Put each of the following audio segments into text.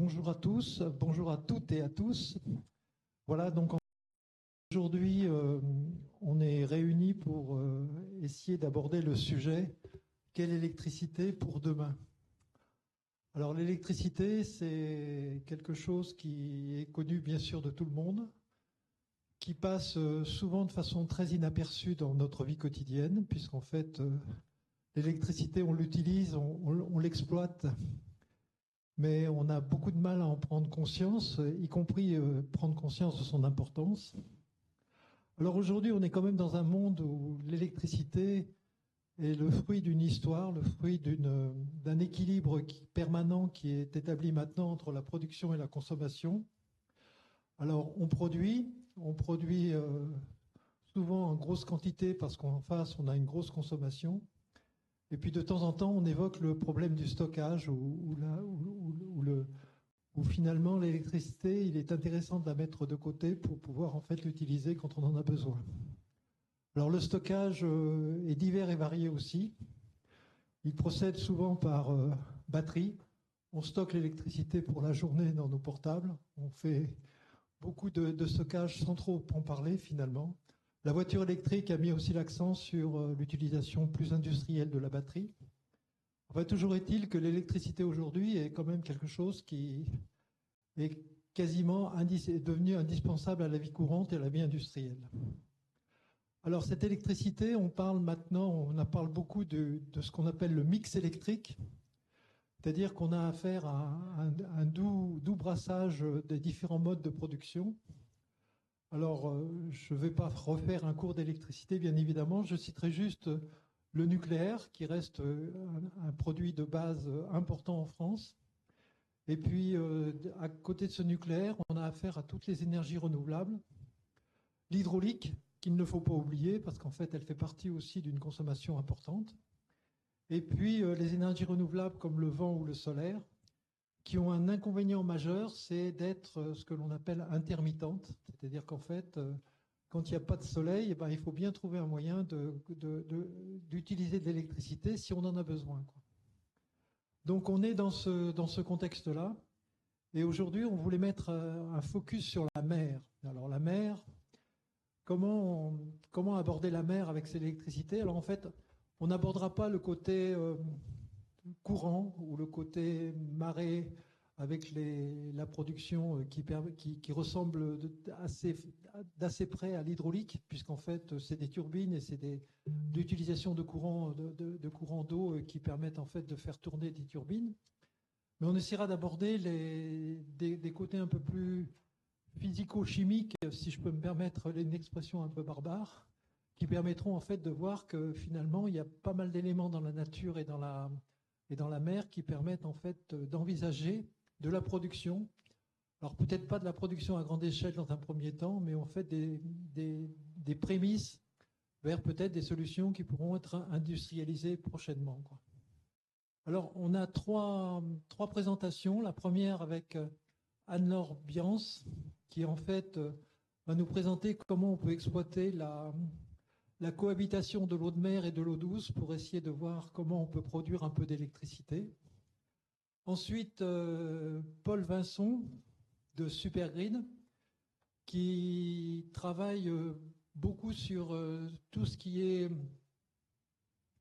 bonjour à tous, bonjour à toutes et à tous. Voilà, donc aujourd'hui, on est réunis pour essayer d'aborder le sujet « Quelle électricité pour demain ?» Alors l'électricité, c'est quelque chose qui est connu bien sûr de tout le monde, qui passe souvent de façon très inaperçue dans notre vie quotidienne, puisqu'en fait, l'électricité, on l'utilise, on l'exploite, mais on a beaucoup de mal à en prendre conscience, y compris prendre conscience de son importance. Alors aujourd'hui, on est quand même dans un monde où l'électricité est le fruit d'une histoire, le fruit d'un équilibre permanent qui est établi maintenant entre la production et la consommation. Alors on produit souvent en grosse quantité parce qu'en face, on a une grosse consommation. Et puis de temps en temps, on évoque le problème du stockage où finalement l'électricité, il est intéressant de la mettre de côté pour pouvoir en fait l'utiliser quand on en a besoin. Alors le stockage est divers et varié aussi. Il procède souvent par batterie. On stocke l'électricité pour la journée dans nos portables. On fait beaucoup de stockage sans trop en parler finalement. La voiture électrique a mis aussi l'accent sur l'utilisation plus industrielle de la batterie. Enfin, toujours est-il que l'électricité aujourd'hui est quand même quelque chose qui est quasiment devenu indispensable à la vie courante et à la vie industrielle. Alors cette électricité, on parle beaucoup de ce qu'on appelle le mix électrique, c'est-à-dire qu'on a affaire à un doux brassage des différents modes de production. Alors, je ne vais pas refaire un cours d'électricité, bien évidemment. Je citerai juste le nucléaire, qui reste un produit de base important en France. Et puis, à côté de ce nucléaire, on a affaire à toutes les énergies renouvelables. L'hydraulique, qu'il ne faut pas oublier, parce qu'en fait, elle fait partie aussi d'une consommation importante. Et puis, les énergies renouvelables comme le vent ou le solaire, qui ont un inconvénient majeur, c'est d'être ce que l'on appelle intermittente. C'est-à-dire qu'en fait, quand il n'y a pas de soleil, il faut bien trouver un moyen d'utiliser de l'électricité si on en a besoin, quoi. Donc on est dans ce contexte-là. Et aujourd'hui, on voulait mettre un focus sur la mer. Alors la mer, comment aborder la mer avec cette électricité? Alors en fait, on n'abordera pas le côté courant ou le côté marée avec la production qui ressemble d'assez près à l'hydraulique, puisqu'en fait c'est des turbines et c'est l'utilisation de courants d'eau qui permettent en fait de faire tourner des turbines. Mais on essaiera d'aborder des côtés un peu plus physico-chimiques, si je peux me permettre une expression un peu barbare, qui permettront en fait de voir que finalement il y a pas mal d'éléments dans la nature et dans la mer qui permettent en fait d'envisager de la production. Alors peut-être pas de la production à grande échelle dans un premier temps, mais en fait des prémices vers peut-être des solutions qui pourront être industrialisées prochainement, quoi. Alors on a trois présentations. La première avec Anne-Laure Biance, qui en fait va nous présenter comment on peut exploiter la cohabitation de l'eau de mer et de l'eau douce pour essayer de voir comment on peut produire un peu d'électricité. Ensuite, Paul Vincent de Supergrid, qui travaille beaucoup sur tout ce qui est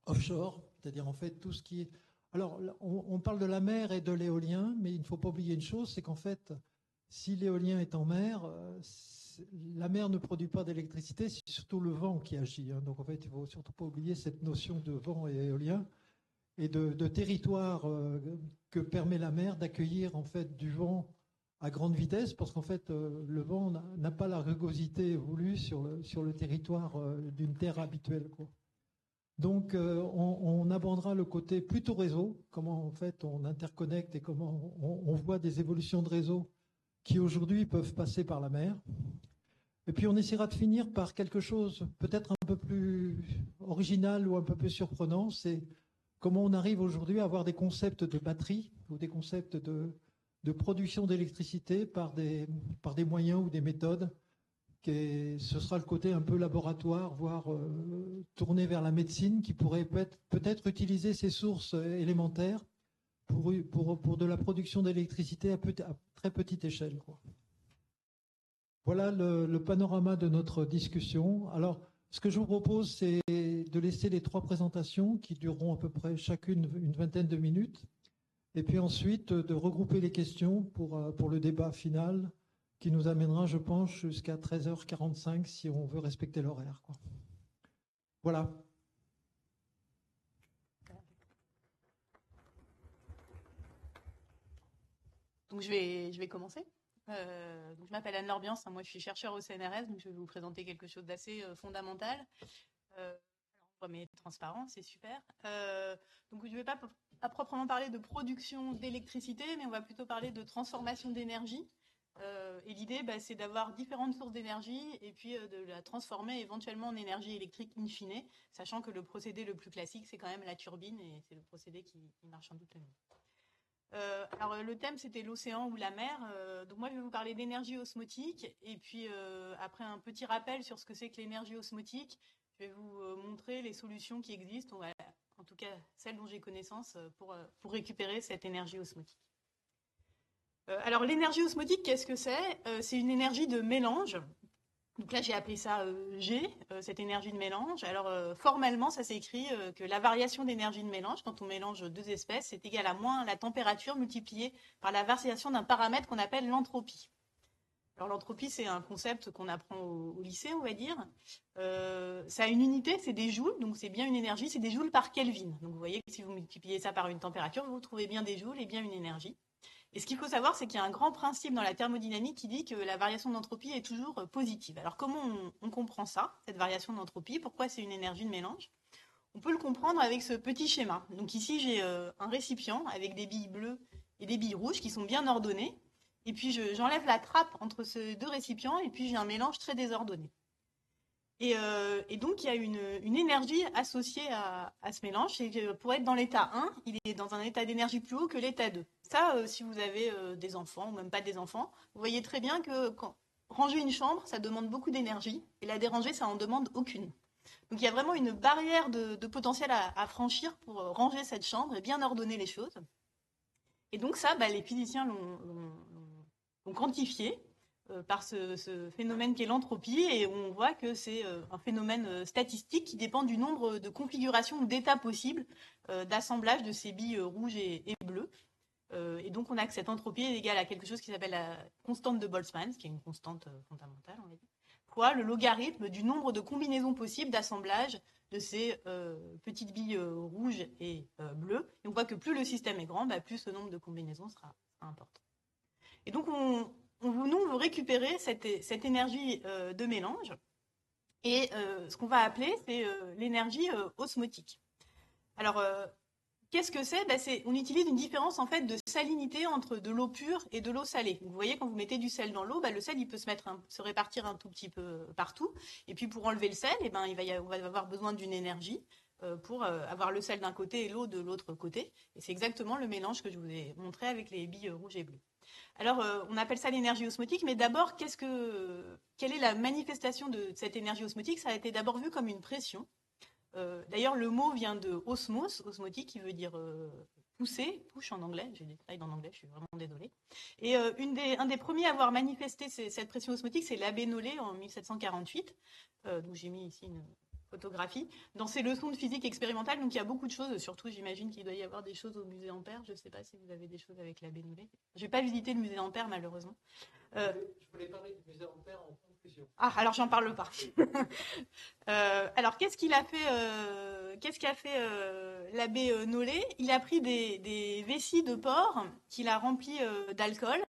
offshore, c'est-à-dire en fait tout ce qui est... Alors, on parle de la mer et de l'éolien, mais il ne faut pas oublier une chose, c'est qu'en fait, si l'éolien est en mer, la mer ne produit pas d'électricité, c'est surtout le vent qui agit. Donc en fait, il ne faut surtout pas oublier cette notion de vent et éolien et de territoire que permet la mer d'accueillir en fait du vent à grande vitesse, parce qu'en fait, le vent n'a pas la rugosité voulue sur le territoire d'une terre habituelle, quoi. Donc, on abordera le côté plutôt réseau, comment en fait on interconnecte et comment on voit des évolutions de réseau qui aujourd'hui peuvent passer par la mer. Et puis on essaiera de finir par quelque chose peut-être un peu plus original ou un peu plus surprenant, c'est comment on arrive aujourd'hui à avoir des concepts de batterie ou des concepts de production d'électricité par des moyens ou des méthodes. Ce sera le côté un peu laboratoire, voire tourné vers la médecine, qui pourrait peut-être utiliser ces sources élémentaires pour de la production d'électricité à très petite échelle, quoi. Voilà le panorama de notre discussion. Alors, ce que je vous propose, c'est de laisser les 3 présentations qui dureront à peu près chacune une vingtaine de minutes. Et puis ensuite, de regrouper les questions pour le débat final qui nous amènera, je pense, jusqu'à 13h45 si on veut respecter l'horaire, quoi. Voilà. Donc je vais commencer. Donc je m'appelle Anne Lorbiance, hein, moi je suis chercheur au CNRS, donc je vais vous présenter quelque chose d'assez fondamental. Alors on voit mes transparents, c'est super. Donc je ne vais pas à proprement parler de production d'électricité, mais on va plutôt parler de transformation d'énergie. Et l'idée, c'est d'avoir différentes sources d'énergie et puis de la transformer éventuellement en énergie électrique in fine, sachant que le procédé le plus classique, c'est quand même la turbine et c'est le procédé qui marche en doute le mieux. Alors le thème c'était l'océan ou la mer, donc moi je vais vous parler d'énergie osmotique et puis après un petit rappel sur ce que c'est que l'énergie osmotique, je vais vous montrer les solutions qui existent, en tout cas celles dont j'ai connaissance pour récupérer cette énergie osmotique. Alors l'énergie osmotique, qu'est-ce que c'est? C'est une énergie de mélange. Donc là, j'ai appelé ça G, cette énergie de mélange. Alors formellement, ça s'écrit que la variation d'énergie de mélange, quand on mélange 2 espèces, c'est égal à moins la température multipliée par la variation d'un paramètre qu'on appelle l'entropie. Alors l'entropie, c'est un concept qu'on apprend au lycée, on va dire. Ça a une unité, c'est des joules, donc c'est bien une énergie, c'est des joules par Kelvin. Donc vous voyez que si vous multipliez ça par une température, vous trouvez bien des joules et bien une énergie. Et ce qu'il faut savoir, c'est qu'il y a un grand principe dans la thermodynamique qui dit que la variation d'entropie est toujours positive. Alors comment on comprend ça, cette variation d'entropie? Pourquoi c'est une énergie de mélange? On peut le comprendre avec ce petit schéma. Donc ici, j'ai un récipient avec des billes bleues et des billes rouges qui sont bien ordonnées. Et puis j'enlève la trappe entre ces 2 récipients et puis j'ai un mélange très désordonné. Et donc, il y a une énergie associée à ce mélange. C'est que pour être dans l'état 1, il est dans un état d'énergie plus haut que l'état 2. Ça, si vous avez des enfants ou même pas des enfants, vous voyez très bien que ranger une chambre, ça demande beaucoup d'énergie et la déranger, ça en demande aucune. Donc, il y a vraiment une barrière de potentiel à franchir pour ranger cette chambre et bien ordonner les choses. Et donc ça, les physiciens l'ont quantifié par ce phénomène qu'est l'entropie, et on voit que c'est un phénomène statistique qui dépend du nombre de configurations ou d'états possibles d'assemblage de ces billes rouges et bleues. Et donc on a que cette entropie est égale à quelque chose qui s'appelle la constante de Boltzmann, qui est une constante fondamentale, on va dire, fois le logarithme du nombre de combinaisons possibles d'assemblage de ces petites billes rouges et bleues. Et on voit que plus le système est grand, plus ce nombre de combinaisons sera important. Et donc nous, on veut récupérer cette énergie de mélange, et ce qu'on va appeler, c'est l'énergie osmotique. Alors, qu'est-ce que c'est? On utilise une différence en fait de salinité entre de l'eau pure et de l'eau salée. Donc, vous voyez, quand vous mettez du sel dans l'eau, le sel il peut se répartir un tout petit peu partout. Et puis pour enlever le sel, on va avoir besoin d'une énergie pour avoir le sel d'un côté et l'eau de l'autre côté. Et c'est exactement le mélange que je vous ai montré avec les billes rouges et bleues. Alors, on appelle ça l'énergie osmotique, mais d'abord, quelle est la manifestation de cette énergie osmotique? Ça a été d'abord vu comme une pression. D'ailleurs, le mot vient de osmos, osmotique, qui veut dire pousser, push en anglais. J'ai des slides en anglais, je suis vraiment désolée. Et un des premiers à avoir manifesté cette pression osmotique, c'est l'abbé Nollet en 1748. Donc j'ai mis ici une photographie. Dans ses leçons de physique expérimentale, donc il y a beaucoup de choses, surtout j'imagine qu'il doit y avoir des choses au musée Ampère. Je ne sais pas si vous avez des choses avec l'abbé Nollet. Je n'ai pas visité le musée Ampère, malheureusement. Je voulais parler du musée Ampère en conclusion. Ah, alors j'en parle pas. Alors qu'est-ce qu'a fait l'abbé Nollet? Il a pris des vessies de porc qu'il a remplies d'alcool,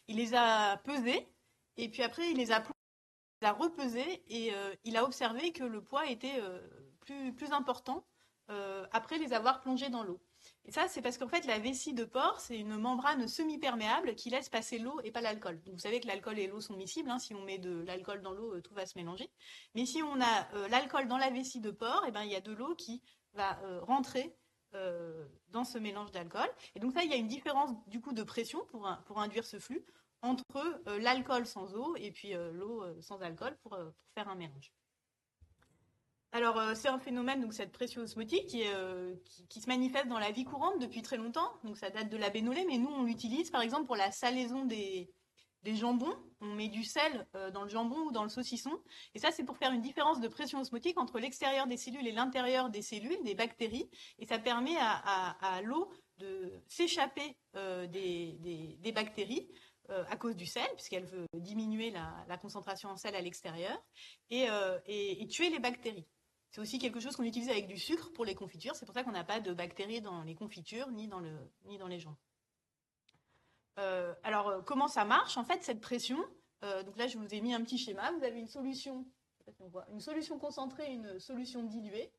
il les a pesées, et puis après il les a repesées, et il a observé que le poids était plus important après les avoir plongés dans l'eau. Et ça, c'est parce qu'en fait, la vessie de porc, c'est une membrane semi-perméable qui laisse passer l'eau et pas l'alcool. Donc, vous savez que l'alcool et l'eau sont miscibles. Si on met de l'alcool dans l'eau, tout va se mélanger. Mais si on a l'alcool dans la vessie de porc, il y a de l'eau qui va rentrer dans ce mélange d'alcool. Et donc, ça, il y a une différence du coup de pression pour induire ce flux entre l'alcool sans eau et puis l'eau sans alcool pour faire un mélange. Alors, c'est un phénomène, donc cette pression osmotique, qui se manifeste dans la vie courante depuis très longtemps. Donc, ça date de la Bénolée, mais nous, on l'utilise par exemple pour la salaison des jambons. On met du sel dans le jambon ou dans le saucisson. Et ça, c'est pour faire une différence de pression osmotique entre l'extérieur des cellules et l'intérieur des cellules, des bactéries. Et ça permet à l'eau de s'échapper des bactéries à cause du sel, puisqu'elle veut diminuer la concentration en sel à l'extérieur, et tuer les bactéries. C'est aussi quelque chose qu'on utilise avec du sucre pour les confitures. C'est pour ça qu'on n'a pas de bactéries dans les confitures ni dans les jambons. Alors, comment ça marche en fait cette pression? Donc là, je vous ai mis un petit schéma. Vous avez une solution, je sais pas si on voit, une solution concentrée, une solution diluée.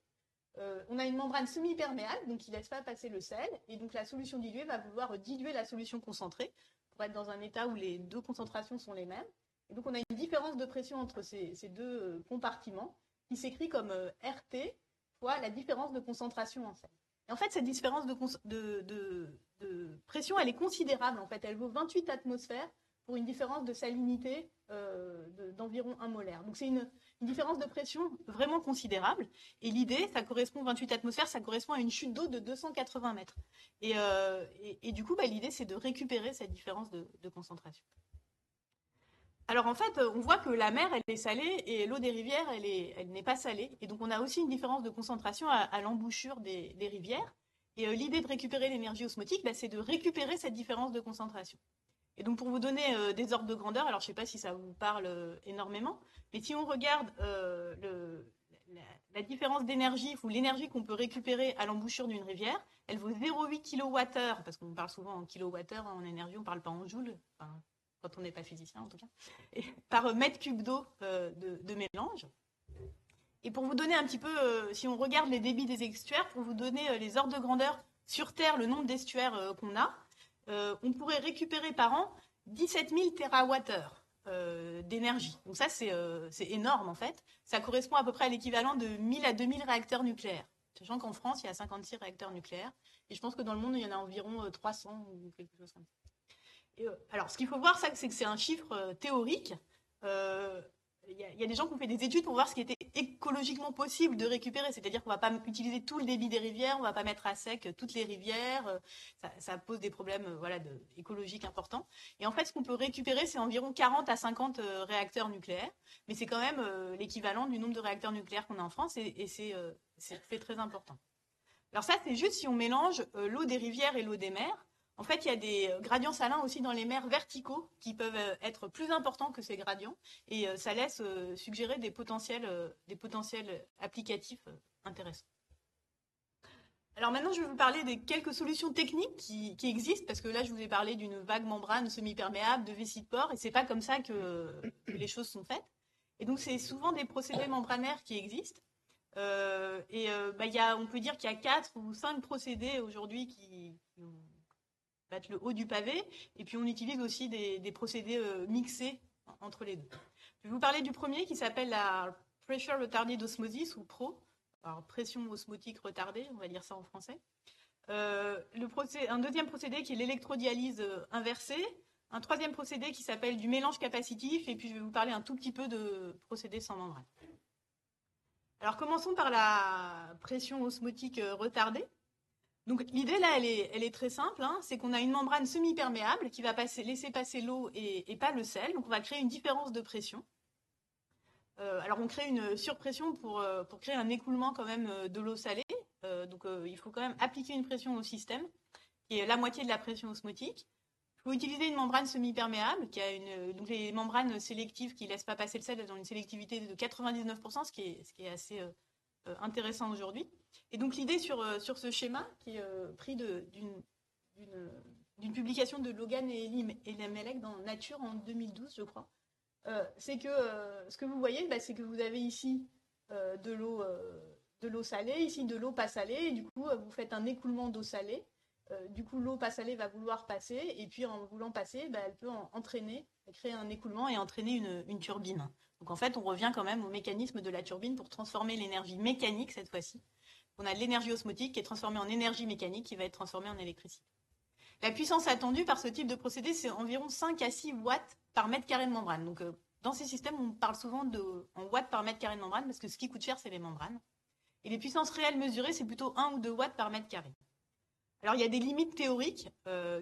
On a une membrane semi-perméable, donc qui ne laisse pas passer le sel. Et donc la solution diluée va vouloir diluer la solution concentrée pour être dans un état où les deux concentrations sont les mêmes. Et donc on a une différence de pression entre ces deux compartiments qui s'écrit comme RT fois la différence de concentration en sel. Et en fait, cette différence de pression, elle est considérable. En fait, elle vaut 28 atmosphères pour une différence de salinité d'environ 1 molaire. Donc c'est une différence de pression vraiment considérable. Et l'idée, ça correspond, 28 atmosphères, ça correspond à une chute d'eau de 280 mètres. Et du coup, l'idée, c'est de récupérer cette différence de concentration. Alors en fait, on voit que la mer, elle est salée et l'eau des rivières, elle n'est pas salée. Et donc on a aussi une différence de concentration à l'embouchure des rivières. Et l'idée de récupérer l'énergie osmotique, c'est de récupérer cette différence de concentration. Et donc pour vous donner des ordres de grandeur, alors je ne sais pas si ça vous parle énormément, mais si on regarde la différence d'énergie ou l'énergie qu'on peut récupérer à l'embouchure d'une rivière, elle vaut 0,8 kWh, parce qu'on parle souvent en kilowattheure en énergie, on ne parle pas en joules. Enfin, quand on n'est pas physicien en tout cas, et par mètre cube d'eau de mélange. Et pour vous donner un petit peu, si on regarde les débits des estuaires, pour vous donner les ordres de grandeur sur Terre, le nombre d'estuaires qu'on a, on pourrait récupérer par an 17 000 TWh d'énergie. Donc ça, c'est énorme en fait. Ça correspond à peu près à l'équivalent de 1000 à 2000 réacteurs nucléaires. Sachant qu'en France, il y a 56 réacteurs nucléaires. Et je pense que dans le monde, il y en a environ 300 ou quelque chose comme ça. Alors, ce qu'il faut voir, c'est que c'est un chiffre théorique. Il y a des gens qui ont fait des études pour voir ce qui était écologiquement possible de récupérer. C'est-à-dire qu'on ne va pas utiliser tout le débit des rivières, on ne va pas mettre à sec toutes les rivières. Ça pose des problèmes écologiques importants. Et en fait, ce qu'on peut récupérer, c'est environ 40 à 50 réacteurs nucléaires. Mais c'est quand même l'équivalent du nombre de réacteurs nucléaires qu'on a en France et c'est très important. Alors ça, c'est juste si on mélange l'eau des rivières et l'eau des mers. En fait, il y a des gradients salins aussi dans les mers verticaux qui peuvent être plus importants que ces gradients et ça laisse suggérer des potentiels applicatifs intéressants. Alors maintenant, je vais vous parler des quelques solutions techniques qui existent parce que là, je vous ai parlé d'une vague membrane semi-perméable, de vessie de porc et c'est pas comme ça que les choses sont faites. Et donc, c'est souvent des procédés membranaires qui existent. On peut dire qu'il y a 4 ou 5 procédés aujourd'hui qui battre le haut du pavé, et puis on utilise aussi des procédés mixés entre les deux. Je vais vous parler du premier qui s'appelle la Pressure Retarded Osmosis, ou PRO, alors pression osmotique retardée, on va dire ça en français. Un deuxième procédé qui est l'électrodialyse inversée, un troisième procédé qui s'appelle du mélange capacitif, et puis je vais vous parler un tout petit peu de procédés sans membrane. Alors commençons par la pression osmotique retardée. Donc l'idée là, elle est très simple, c'est qu'on a une membrane semi-perméable qui va laisser passer l'eau et pas le sel. Donc on va créer une différence de pression. Alors on crée une surpression pour créer un écoulement quand même de l'eau salée. Il faut quand même appliquer une pression au système, qui est la moitié de la pression osmotique. Il faut utiliser une membrane semi-perméable, donc les membranes sélectives qui ne laissent pas passer le sel, elles ont une sélectivité de 99%, ce qui est assez intéressant aujourd'hui. Et donc l'idée sur ce schéma, qui est pris d'une publication de Logan et Lemelec dans Nature en 2012, je crois, c'est que ce que vous voyez, c'est que vous avez ici de l'eau salée, ici de l'eau pas salée, et du coup vous faites un écoulement d'eau salée. Du coup l'eau pas salée va vouloir passer, et puis en voulant passer, elle peut créer un écoulement et entraîner une turbine. Donc en fait, on revient quand même au mécanisme de la turbine pour transformer l'énergie mécanique cette fois-ci. On a de l'énergie osmotique qui est transformée en énergie mécanique qui va être transformée en électricité. La puissance attendue par ce type de procédé, c'est environ 5 à 6 watts par mètre carré de membrane. Donc dans ces systèmes, on parle souvent en watts par mètre carré de membrane, parce que ce qui coûte cher, c'est les membranes. Et les puissances réelles mesurées, c'est plutôt 1 ou 2 watts par mètre carré. Alors, il y a des limites théoriques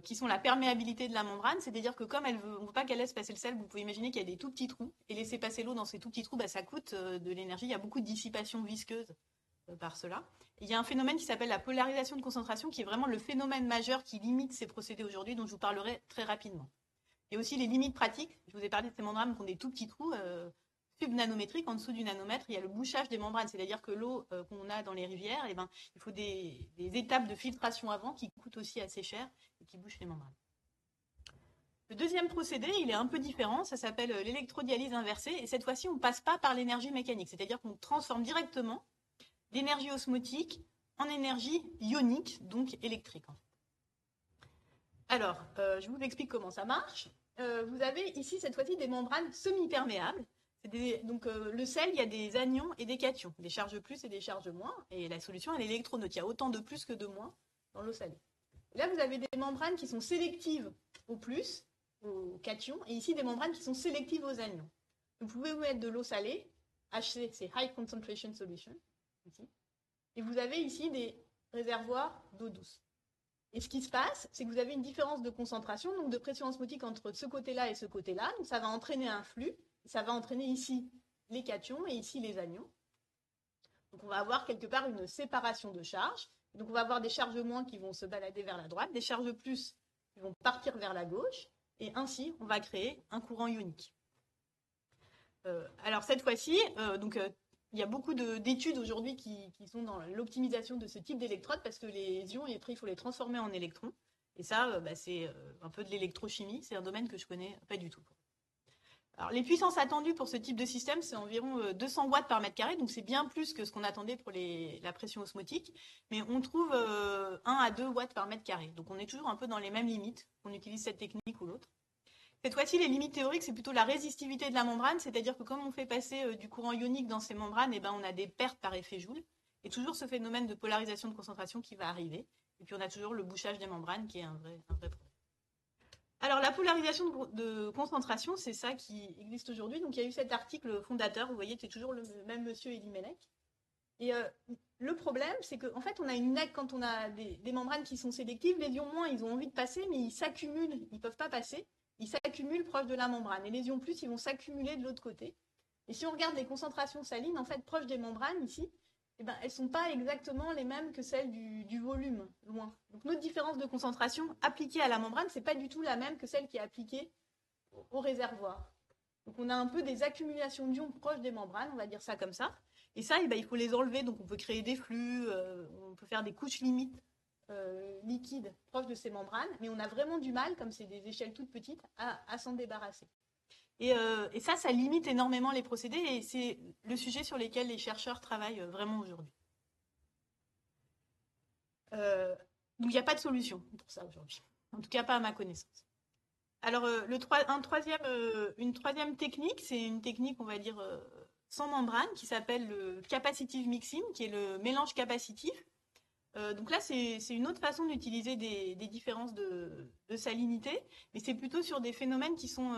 qui sont la perméabilité de la membrane, c'est-à-dire que comme on ne veut pas qu'elle laisse passer le sel, vous pouvez imaginer qu'il y a des tout petits trous, et laisser passer l'eau dans ces tout petits trous, ça coûte de l'énergie. Il y a beaucoup de dissipation visqueuse par cela. Il y a un phénomène qui s'appelle la polarisation de concentration, qui est vraiment le phénomène majeur qui limite ces procédés aujourd'hui, dont je vous parlerai très rapidement. Il y a aussi les limites pratiques. Je vous ai parlé de ces membranes qui ont des tout petits trous subnanométriques. En dessous du nanomètre, il y a le bouchage des membranes, c'est-à-dire que l'eau qu'on a dans les rivières, il faut des étapes de filtration avant qui coûtent aussi assez cher et qui bouchent les membranes. Le deuxième procédé, il est un peu différent, ça s'appelle l'électrodialyse inversée, et cette fois-ci, on ne passe pas par l'énergie mécanique, c'est-à-dire qu'on transforme directement l'énergie osmotique en énergie ionique, donc électrique. Alors, je vous explique comment ça marche. Vous avez ici, cette fois-ci, des membranes semi-perméables. Donc, le sel, il y a des anions et des cations, des charges plus et des charges moins. Et la solution, elle est l'électronaute. Il y a autant de plus que de moins dans l'eau salée. Et là, vous avez des membranes qui sont sélectives au plus, aux cations, et ici, des membranes qui sont sélectives aux anions. Vous pouvez vous mettre de l'eau salée, HC, c'est High Concentration Solution, ici. Et vous avez ici des réservoirs d'eau douce. Et ce qui se passe, c'est que vous avez une différence de concentration, donc de pression osmotique entre ce côté-là et ce côté-là. Donc ça va entraîner un flux, et ça va entraîner ici les cations et ici les anions. Donc on va avoir quelque part une séparation de charges. Donc on va avoir des charges moins qui vont se balader vers la droite, des charges plus qui vont partir vers la gauche, et ainsi on va créer un courant ionique. Alors cette fois-ci, il y a beaucoup d'études aujourd'hui qui sont dans l'optimisation de ce type d'électrode parce que les ions, après, il faut les transformer en électrons. Et ça, c'est un peu de l'électrochimie. C'est un domaine que je connais pas du tout. Alors, les puissances attendues pour ce type de système, c'est environ 200 watts par mètre carré. Donc, c'est bien plus que ce qu'on attendait pour la pression osmotique. Mais on trouve 1 à 2 watts par mètre carré. Donc, on est toujours un peu dans les mêmes limites qu'on utilise cette technique ou l'autre. Cette fois-ci, les limites théoriques, c'est plutôt la résistivité de la membrane, c'est-à-dire que comme on fait passer du courant ionique dans ces membranes, on a des pertes par effet Joule, et toujours ce phénomène de polarisation de concentration qui va arriver. Et puis on a toujours le bouchage des membranes qui est un vrai problème. Alors la polarisation de concentration, c'est ça qui existe aujourd'hui. Donc il y a eu cet article fondateur, vous voyez, c'est toujours le même monsieur Elimelech. Et le problème, c'est qu'en fait, quand on a des membranes qui sont sélectives, les ions moins, ils ont envie de passer, mais ils s'accumulent, ils ne peuvent pas passer. Ils s'accumulent proche de la membrane. Et les ions plus, ils vont s'accumuler de l'autre côté. Et si on regarde les concentrations salines, en fait, proches des membranes, ici, elles ne sont pas exactement les mêmes que celles du volume, loin. Donc notre différence de concentration appliquée à la membrane, ce n'est pas du tout la même que celle qui est appliquée au réservoir. Donc on a un peu des accumulations d'ions proches des membranes, on va dire ça comme ça. Et ça, il faut les enlever. Donc on peut créer des flux, on peut faire des couches limites liquide proche de ces membranes, mais on a vraiment du mal, comme c'est des échelles toutes petites, à s'en débarrasser. Et ça limite énormément les procédés, et c'est le sujet sur lequel les chercheurs travaillent vraiment aujourd'hui. Donc il n'y a pas de solution pour ça aujourd'hui, en tout cas pas à ma connaissance. Alors une troisième technique, c'est une technique, on va dire, sans membrane, qui s'appelle le capacitive mixing, qui est le mélange capacitif. Donc là, c'est une autre façon d'utiliser des différences de salinité, mais c'est plutôt sur des phénomènes qui sont,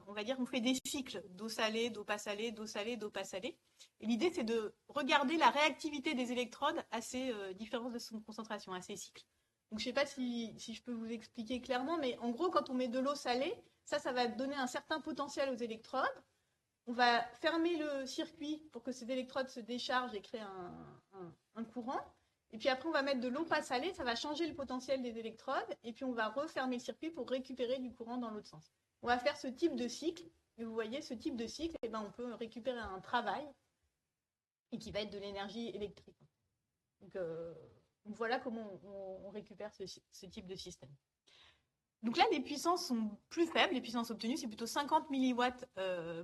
on va dire, on fait des cycles d'eau salée, d'eau pas salée, d'eau salée, d'eau pas salée. Et l'idée, c'est de regarder la réactivité des électrodes à ces différences de concentration, à ces cycles. Donc je ne sais pas si je peux vous expliquer clairement, mais en gros, quand on met de l'eau salée, ça va donner un certain potentiel aux électrodes. On va fermer le circuit pour que ces électrodes se déchargent et créent un courant. Et puis après, on va mettre de l'eau pas salée, ça va changer le potentiel des électrodes, et puis on va refermer le circuit pour récupérer du courant dans l'autre sens. On va faire ce type de cycle, et vous voyez, ce type de cycle, on peut récupérer un travail, et qui va être de l'énergie électrique. Donc voilà comment on récupère ce type de système. Donc là, les puissances sont plus faibles, les puissances obtenues, c'est plutôt 50 milliwatts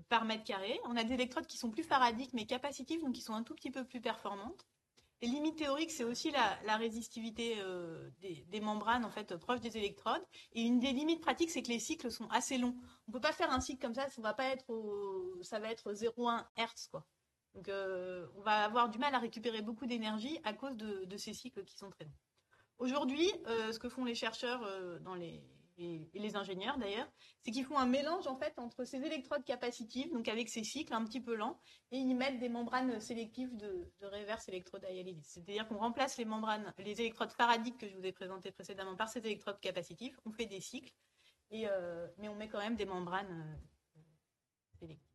par mètre carré. On a des électrodes qui sont plus faradiques, mais capacitives, donc qui sont un tout petit peu plus performantes. Les limites théoriques, c'est aussi la résistivité des membranes en fait proches des électrodes. Et une des limites pratiques, c'est que les cycles sont assez longs. On ne peut pas faire un cycle comme ça, ça va être 0,1 Hz, quoi. Donc on va avoir du mal à récupérer beaucoup d'énergie à cause de ces cycles qui sont très longs. Aujourd'hui, ce que font les chercheurs dans les et les ingénieurs d'ailleurs, c'est qu'ils font un mélange en fait entre ces électrodes capacitives, donc avec ces cycles un petit peu lents, et ils mettent des membranes sélectives de reverse électrodialyse. C'est-à-dire qu'on remplace les électrodes faradiques que je vous ai présentées précédemment par ces électrodes capacitives, on fait des cycles, mais on met quand même des membranes sélectives.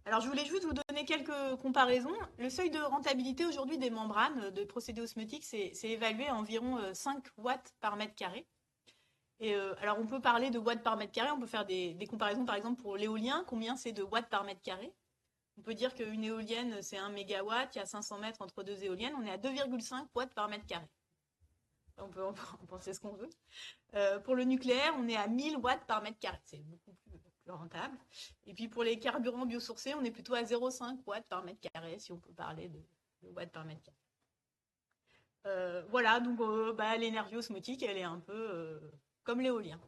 Alors, je voulais juste vous donner quelques comparaisons. Le seuil de rentabilité aujourd'hui des membranes de procédés osmotiques, c'est évalué à environ 5 watts par mètre carré. Et alors, on peut parler de watts par mètre carré, on peut faire des comparaisons, par exemple, pour l'éolien, combien c'est de watts par mètre carré. On peut dire qu'une éolienne, c'est 1 mégawatt, il y a 500 mètres entre deux éoliennes, on est à 2,5 watts par mètre carré. On peut en penser ce qu'on veut. Pour le nucléaire, on est à 1000 watts par mètre carré. C'est beaucoup plus rentable. Et puis pour les carburants biosourcés, on est plutôt à 0,5 watts par mètre carré, si on peut parler de watts par mètre carré. Voilà, donc l'énergie osmotique, elle est un peu comme l'éolien.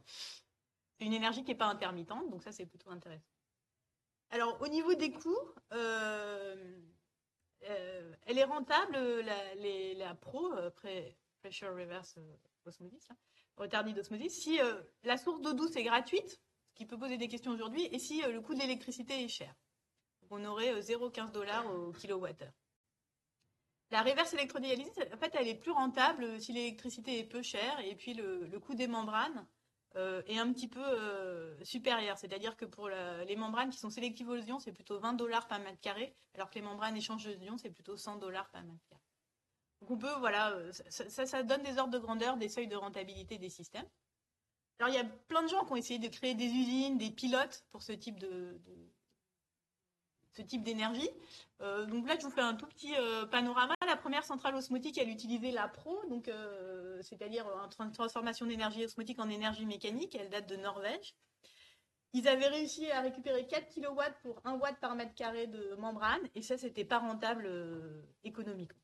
C'est une énergie qui n'est pas intermittente, donc ça c'est plutôt intéressant. Alors au niveau des coûts, elle est rentable, la Pressure Reverse Osmosis, retardée d'osmosis, si la source d'eau douce est gratuite, ce qui peut poser des questions aujourd'hui, et si le coût de l'électricité est cher. Donc, on aurait 0,15 $ au kilowattheure. La reverse électrodialyse, en fait, elle est plus rentable si l'électricité est peu chère, et puis le coût des membranes est un petit peu supérieur. C'est-à-dire que pour les membranes qui sont sélectives aux ions, c'est plutôt 20 $ par mètre carré, alors que les membranes échangeuses d'ions, c'est plutôt 100 $ par mètre carré. Donc on peut, voilà, ça donne des ordres de grandeur, des seuils de rentabilité des systèmes. Alors il y a plein de gens qui ont essayé de créer des usines, des pilotes pour ce type d'énergie. Donc là, je vous fais un tout petit panorama. La première centrale osmotique, elle utilisait la PRO, donc c'est-à-dire une transformation d'énergie osmotique en énergie mécanique. Elle date de Norvège. Ils avaient réussi à récupérer 4 kW pour 1 watt par mètre carré de membrane, et ça, c'était pas rentable économiquement.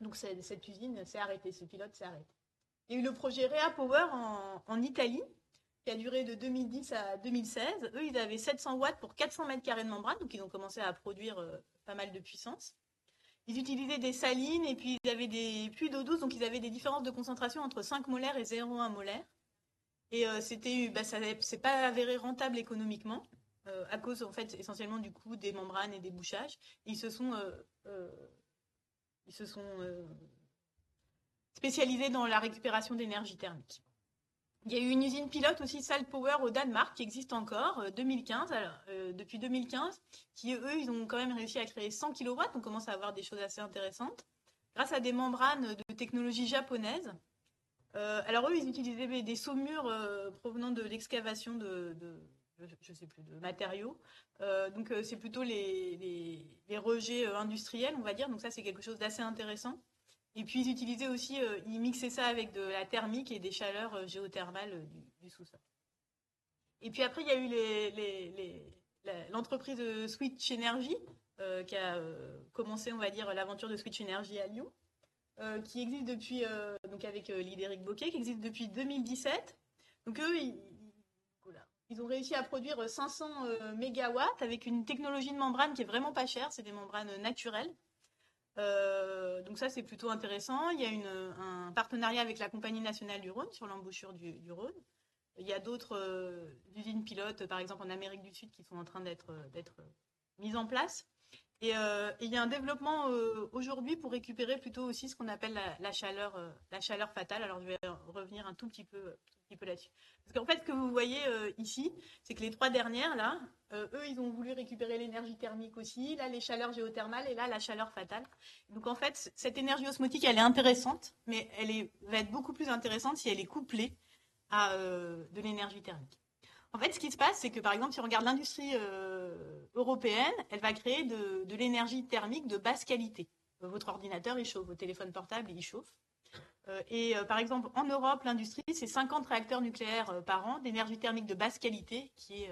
Donc cette usine s'est arrêtée, ce pilote s'est arrêté. Il y a eu le projet ReaPower en Italie, qui a duré de 2010 à 2016. Eux, ils avaient 700 watts pour 400 mètres carrés de membrane, donc ils ont commencé à produire pas mal de puissance. Ils utilisaient des salines et puis ils avaient des puits d'eau douce, donc ils avaient des différences de concentration entre 5 molaires et 0,1 molaire. Et ça s'est pas avéré rentable économiquement, à cause en fait essentiellement du coût des membranes et des bouchages. Et ils se sont spécialisés dans la récupération d'énergie thermique. Il y a eu une usine pilote aussi, Salt Power, au Danemark, qui existe encore, 2015, depuis 2015, qui, eux, ils ont quand même réussi à créer 100 kW, on commence à avoir des choses assez intéressantes, grâce à des membranes de technologie japonaise. Alors eux, ils utilisaient des saumures provenant de l'excavation je sais plus, de matériaux. Donc c'est plutôt les rejets industriels, on va dire, donc ça c'est quelque chose d'assez intéressant. Et puis ils utilisaient aussi, ils mixaient ça avec de la thermique et des chaleurs géothermales du sous-sol. Et puis après, il y a eu l'entreprise Switch Energy qui a commencé, on va dire, l'aventure de Switch Energy à Lyon, qui existe depuis, donc avec Lidéric Bocquet, qui existe depuis 2017. Donc eux, ils ont réussi à produire 500 mégawatts avec une technologie de membrane qui est vraiment pas chère, c'est des membranes naturelles. Donc ça, c'est plutôt intéressant. Il y a un partenariat avec la Compagnie nationale du Rhône sur l'embouchure du Rhône. Il y a d'autres usines pilotes, par exemple en Amérique du Sud, qui sont en train d'être mises en place. Et il y a un développement aujourd'hui pour récupérer plutôt aussi ce qu'on appelle la chaleur fatale. Alors je vais revenir un tout petit peu là-dessus. Parce qu'en fait, ce que vous voyez ici, c'est que les 3 dernières, là, eux, ils ont voulu récupérer l'énergie thermique aussi, là, les chaleurs géothermales, et là, la chaleur fatale. Donc en fait, cette énergie osmotique, elle est intéressante, mais va être beaucoup plus intéressante si elle est couplée à de l'énergie thermique. En fait, ce qui se passe, c'est que par exemple, si on regarde l'industrie européenne, elle va créer de l'énergie thermique de basse qualité. Votre ordinateur, il chauffe, votre téléphone portable, il chauffe. Par exemple, en Europe, l'industrie, c'est 50 réacteurs nucléaires par an d'énergie thermique de basse qualité qui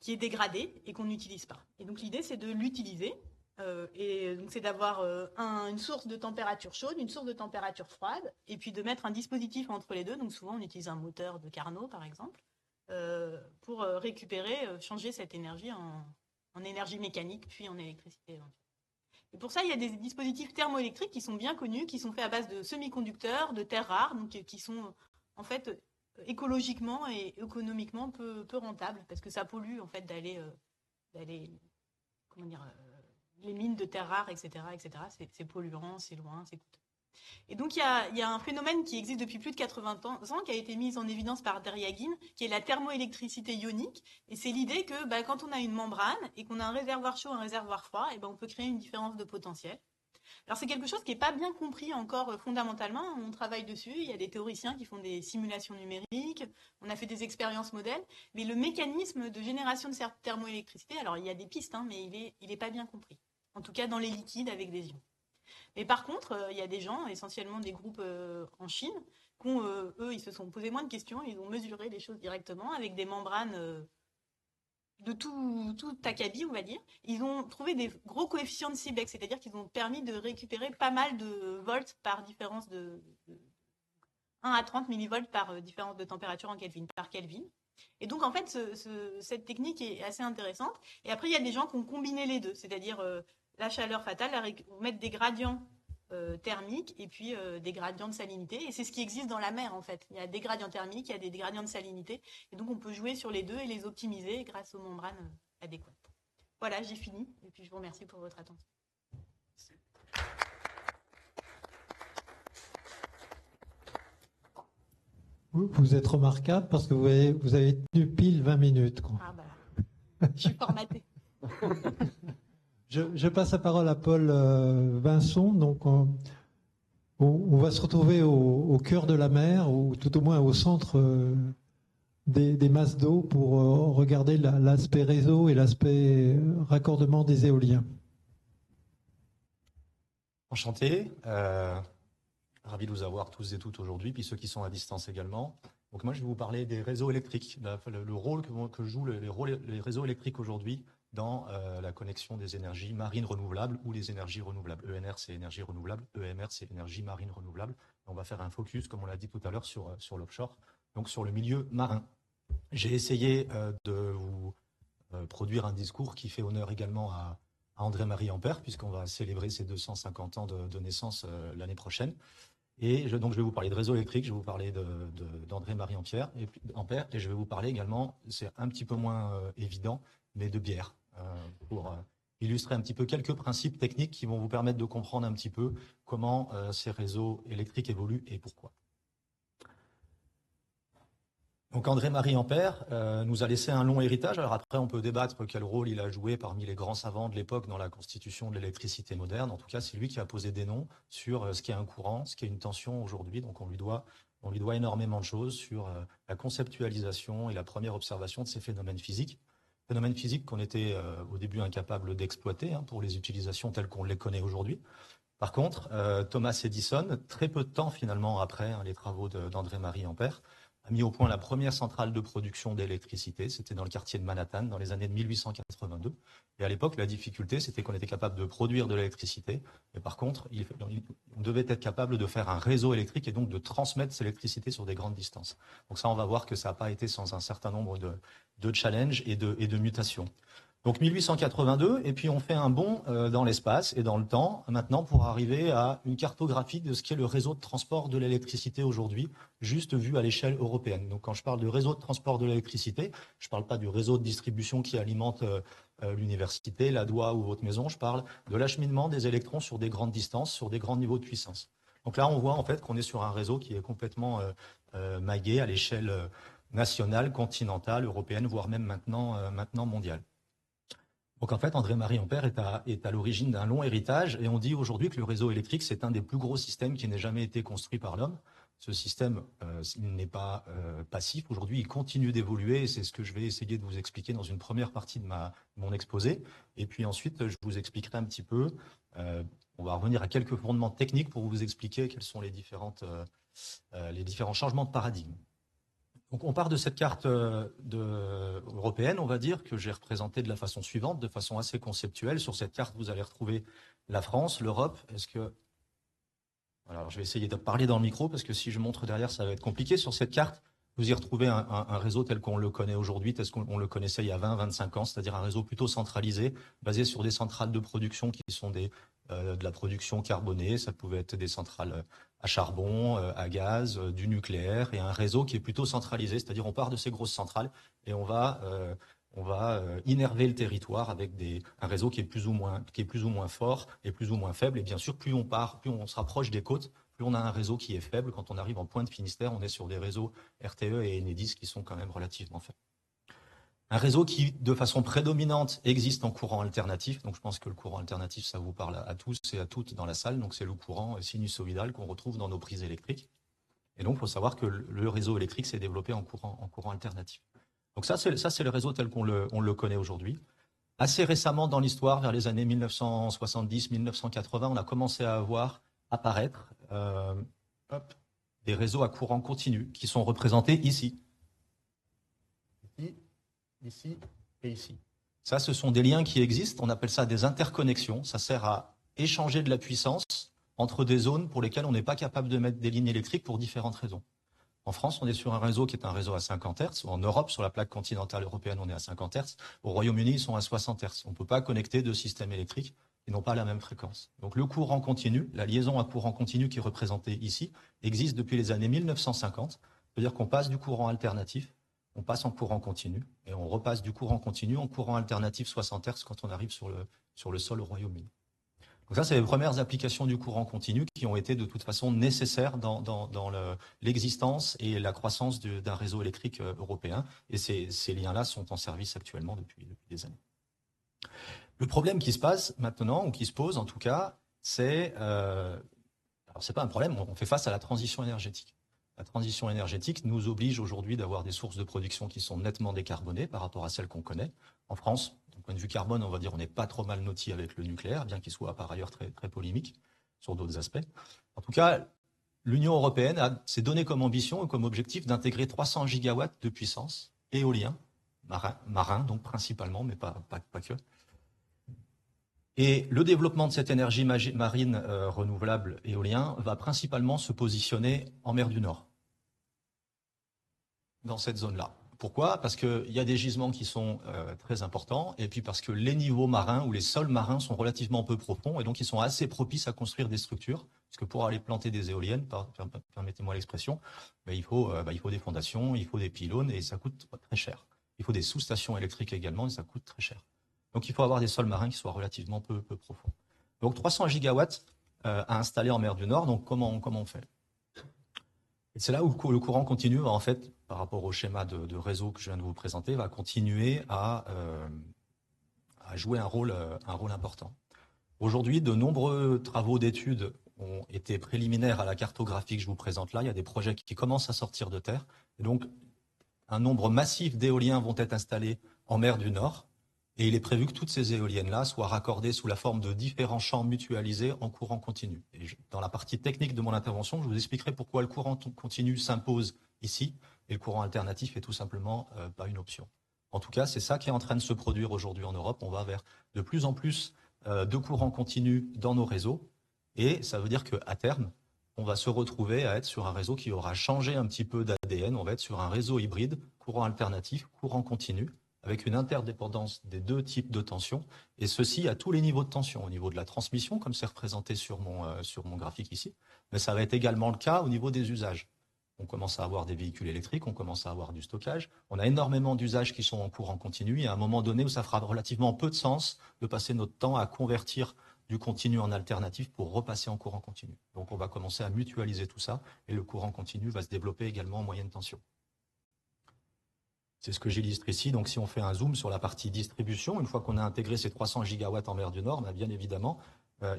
est dégradée et qu'on n'utilise pas. Et donc l'idée, c'est de l'utiliser. Et donc c'est d'avoir une source de température chaude, une source de température froide, et puis de mettre un dispositif entre les deux. Donc souvent on utilise un moteur de Carnot par exemple, pour récupérer, changer cette énergie en énergie mécanique, puis en électricité éventuelle. Et pour ça, il y a des dispositifs thermoélectriques qui sont bien connus, qui sont faits à base de semi-conducteurs, de terres rares, donc qui sont en fait écologiquement et économiquement peu rentables, parce que ça pollue en fait d'aller comment dire, les mines de terres rares, etc., etc. C'est polluant, c'est loin, c'est coûteux. Et donc, il y a un phénomène qui existe depuis plus de 80 ans, qui a été mis en évidence par Deryagin, qui est la thermoélectricité ionique. Et c'est l'idée que quand on a une membrane et qu'on a un réservoir chaud, un réservoir froid, et on peut créer une différence de potentiel. Alors, c'est quelque chose qui n'est pas bien compris encore fondamentalement. On travaille dessus. Il y a des théoriciens qui font des simulations numériques. On a fait des expériences modèles. Mais le mécanisme de génération de cette thermoélectricité, alors il y a des pistes, mais il est pas bien compris. En tout cas, dans les liquides avec des ions. Mais par contre, il y a des gens, essentiellement des groupes en Chine, eux, ils se sont posé moins de questions, ils ont mesuré les choses directement avec des membranes de tout acabit, on va dire. Ils ont trouvé des gros coefficients de Seebeck, c'est-à-dire qu'ils ont permis de récupérer pas mal de volts par différence de 1 à 30 millivolts par différence de température en Kelvin, par Kelvin. Et donc, en fait, cette technique est assez intéressante. Et après, il y a des gens qui ont combiné les deux, c'est-à-dire la chaleur fatale, mettre des gradients thermiques et puis des gradients de salinité. Et c'est ce qui existe dans la mer, en fait. Il y a des gradients thermiques, il y a des gradients de salinité. Et donc, on peut jouer sur les deux et les optimiser grâce aux membranes adéquates. Voilà, j'ai fini. Et puis, je vous remercie pour votre attention. Vous êtes remarquable parce que vous avez tenu pile 20 minutes. Quoi. Ah je suis formatée. Je passe la parole à Paul Vincent. Donc, on va se retrouver au cœur de la mer, ou tout au moins au centre des masses d'eau pour regarder l'aspect réseau et l'aspect raccordement des éoliens. Enchanté. Ravi de vous avoir tous et toutes aujourd'hui, puis ceux qui sont à distance également. Donc moi, je vais vous parler des réseaux électriques, le rôle que jouent les réseaux électriques aujourd'hui dans la connexion des énergies marines renouvelables ou les énergies renouvelables. ENR, c'est énergie renouvelable. EMR, c'est énergie marine renouvelable. On va faire un focus, comme on l'a dit tout à l'heure, sur l'offshore, donc sur le milieu marin. J'ai essayé de vous produire un discours qui fait honneur également à André-Marie Ampère, puisqu'on va célébrer ses 250 ans de naissance l'année prochaine. Et donc, je vais vous parler de réseau électrique, je vais vous parler d'André-Marie Ampère, et je vais vous parler également, c'est un petit peu moins évident, mais de bière, pour illustrer un petit peu quelques principes techniques qui vont vous permettre de comprendre un petit peu comment ces réseaux électriques évoluent et pourquoi. Donc André-Marie Ampère nous a laissé un long héritage. Alors après, on peut débattre quel rôle il a joué parmi les grands savants de l'époque dans la constitution de l'électricité moderne. En tout cas, c'est lui qui a posé des noms sur ce qu'est un courant, ce qu'est une tension aujourd'hui. Donc on lui doit énormément de choses sur la conceptualisation et la première observation de ces phénomènes physiques. Phénomènes physiques qu'on était au début incapable d'exploiter pour les utilisations telles qu'on les connaît aujourd'hui. Par contre, Thomas Edison, très peu de temps finalement après les travaux d'André-Marie Ampère, a mis au point la première centrale de production d'électricité. C'était dans le quartier de Manhattan, dans les années de 1882. Et à l'époque, la difficulté, c'était qu'on était capable de produire de l'électricité. Mais par contre, on devait être capable de faire un réseau électrique et donc de transmettre cette électricité sur des grandes distances. Donc ça, on va voir que ça n'a pas été sans un certain nombre de challenges et de mutations. Donc 1882, et puis on fait un bond dans l'espace et dans le temps, maintenant, pour arriver à une cartographie de ce qu'est le réseau de transport de l'électricité aujourd'hui, juste vu à l'échelle européenne. Donc quand je parle de réseau de transport de l'électricité, je ne parle pas du réseau de distribution qui alimente l'université, la DOA ou votre maison, je parle de l'acheminement des électrons sur des grandes distances, sur des grands niveaux de puissance. Donc là, on voit en fait qu'on est sur un réseau qui est complètement maillé à l'échelle nationale, continentale, européenne, voire même maintenant mondiale. Donc en fait, André-Marie Ampère est à l'origine d'un long héritage et on dit aujourd'hui que le réseau électrique, c'est un des plus gros systèmes qui n'ait jamais été construit par l'homme. Ce système, il n'est pas passif. Aujourd'hui, il continue d'évoluer et c'est ce que je vais essayer de vous expliquer dans une première partie de mon exposé. Et puis ensuite, je vous expliquerai un petit peu, on va revenir à quelques fondements techniques pour vous expliquer quels sont les différents changements de paradigme. Donc on part de cette carte européenne, on va dire, que j'ai représentée de la façon suivante, de façon assez conceptuelle. Sur cette carte, vous allez retrouver la France, l'Europe. Alors je vais essayer de parler dans le micro, parce que si je montre derrière, ça va être compliqué. Sur cette carte, vous y retrouvez un réseau tel qu'on le connaît aujourd'hui, tel qu'on le connaissait il y a 20-25 ans, c'est-à-dire un réseau plutôt centralisé, basé sur des centrales de production qui sont des de la production carbonée, ça pouvait être des centrales à charbon, à gaz, du nucléaire, et un réseau qui est plutôt centralisé, c'est-à-dire on part de ces grosses centrales et on va innerver le territoire avec un réseau qui est plus ou moins fort et plus ou moins faible. Et bien sûr, plus on se rapproche des côtes, plus on a un réseau qui est faible. Quand on arrive en pointe Finistère, on est sur des réseaux RTE et Enedis qui sont quand même relativement faibles. Un réseau qui, de façon prédominante, existe en courant alternatif. Donc, je pense que le courant alternatif, ça vous parle à tous et à toutes dans la salle. Donc, c'est le courant sinusoïdal qu'on retrouve dans nos prises électriques. Et donc, il faut savoir que le réseau électrique s'est développé en courant alternatif. Donc, ça, c'est le réseau tel qu'on le connaît aujourd'hui. Assez récemment dans l'histoire, vers les années 1970-1980, on a commencé à voir apparaître des réseaux à courant continu qui sont représentés ici. Ici et ici. Ça, ce sont des liens qui existent. On appelle ça des interconnexions. Ça sert à échanger de la puissance entre des zones pour lesquelles on n'est pas capable de mettre des lignes électriques pour différentes raisons. En France, on est sur un réseau qui est un réseau à 50 Hz. En Europe, sur la plaque continentale européenne, on est à 50 Hz. Au Royaume-Uni, ils sont à 60 Hz. On ne peut pas connecter deux systèmes électriques qui n'ont pas la même fréquence. Donc le courant continu, la liaison à courant continu qui est représentée ici, existe depuis les années 1950. C'est-à-dire qu'on passe du courant alternatif, on passe en courant continu, et on repasse du courant continu en courant alternatif 60 Hz quand on arrive sur le sol au Royaume-Uni. Donc ça, c'est les premières applications du courant continu qui ont été de toute façon nécessaires dans l'existence et la croissance d'un réseau électrique européen. Et ces liens-là sont en service actuellement depuis des années. Le problème qui se passe maintenant, ou qui se pose en tout cas, alors c'est pas un problème, on fait face à la transition énergétique. La transition énergétique nous oblige aujourd'hui d'avoir des sources de production qui sont nettement décarbonées par rapport à celles qu'on connaît. En France, d'un point de vue carbone, on va dire on n'est pas trop mal loti avec le nucléaire, bien qu'il soit par ailleurs très, très polémique sur d'autres aspects. En tout cas, l'Union européenne s'est donné comme ambition et comme objectif d'intégrer 300 gigawatts de puissance éolien, marin donc principalement, mais pas que. Et le développement de cette énergie marine renouvelable éolien va principalement se positionner en mer du Nord, dans cette zone-là. Pourquoi? Parce qu'il y a des gisements qui sont très importants, et puis parce que les niveaux marins ou les sols marins sont relativement peu profonds, et donc ils sont assez propices à construire des structures, parce que pour aller planter des éoliennes, permettez-moi l'expression, il faut des fondations, il faut des pylônes, et ça coûte très cher. Il faut des sous-stations électriques également, et ça coûte très cher. Donc, il faut avoir des sols marins qui soient relativement peu profonds. Donc, 300 gigawatts à installer en mer du Nord. Donc, comment on fait? Et c'est là où le courant continu, en fait, par rapport au schéma de réseau que je viens de vous présenter, va continuer à jouer un rôle important. Aujourd'hui, de nombreux travaux d'études ont été préliminaires à la cartographie que je vous présente là. Il y a des projets qui commencent à sortir de terre. Et donc, un nombre massif d'éoliens vont être installés en mer du Nord. Et il est prévu que toutes ces éoliennes-là soient raccordées sous la forme de différents champs mutualisés en courant continu. Et dans la partie technique de mon intervention, je vous expliquerai pourquoi le courant continu s'impose ici et le courant alternatif est tout simplement pas une option. En tout cas, c'est ça qui est en train de se produire aujourd'hui en Europe. On va vers de plus en plus de courants continus dans nos réseaux. Et ça veut dire qu'à terme, on va se retrouver à être sur un réseau qui aura changé un petit peu d'ADN. On va être sur un réseau hybride, courant alternatif, courant continu, avec une interdépendance des deux types de tension, et ceci à tous les niveaux de tension, au niveau de la transmission, comme c'est représenté sur mon graphique ici, mais ça va être également le cas au niveau des usages. On commence à avoir des véhicules électriques, on commence à avoir du stockage, on a énormément d'usages qui sont en courant continu, et à un moment donné où ça fera relativement peu de sens de passer notre temps à convertir du continu en alternatif pour repasser en courant continu. Donc on va commencer à mutualiser tout ça, et le courant continu va se développer également en moyenne tension. C'est ce que j'illustre ici. Donc, si on fait un zoom sur la partie distribution, une fois qu'on a intégré ces 300 gigawatts en mer du Nord, bien évidemment,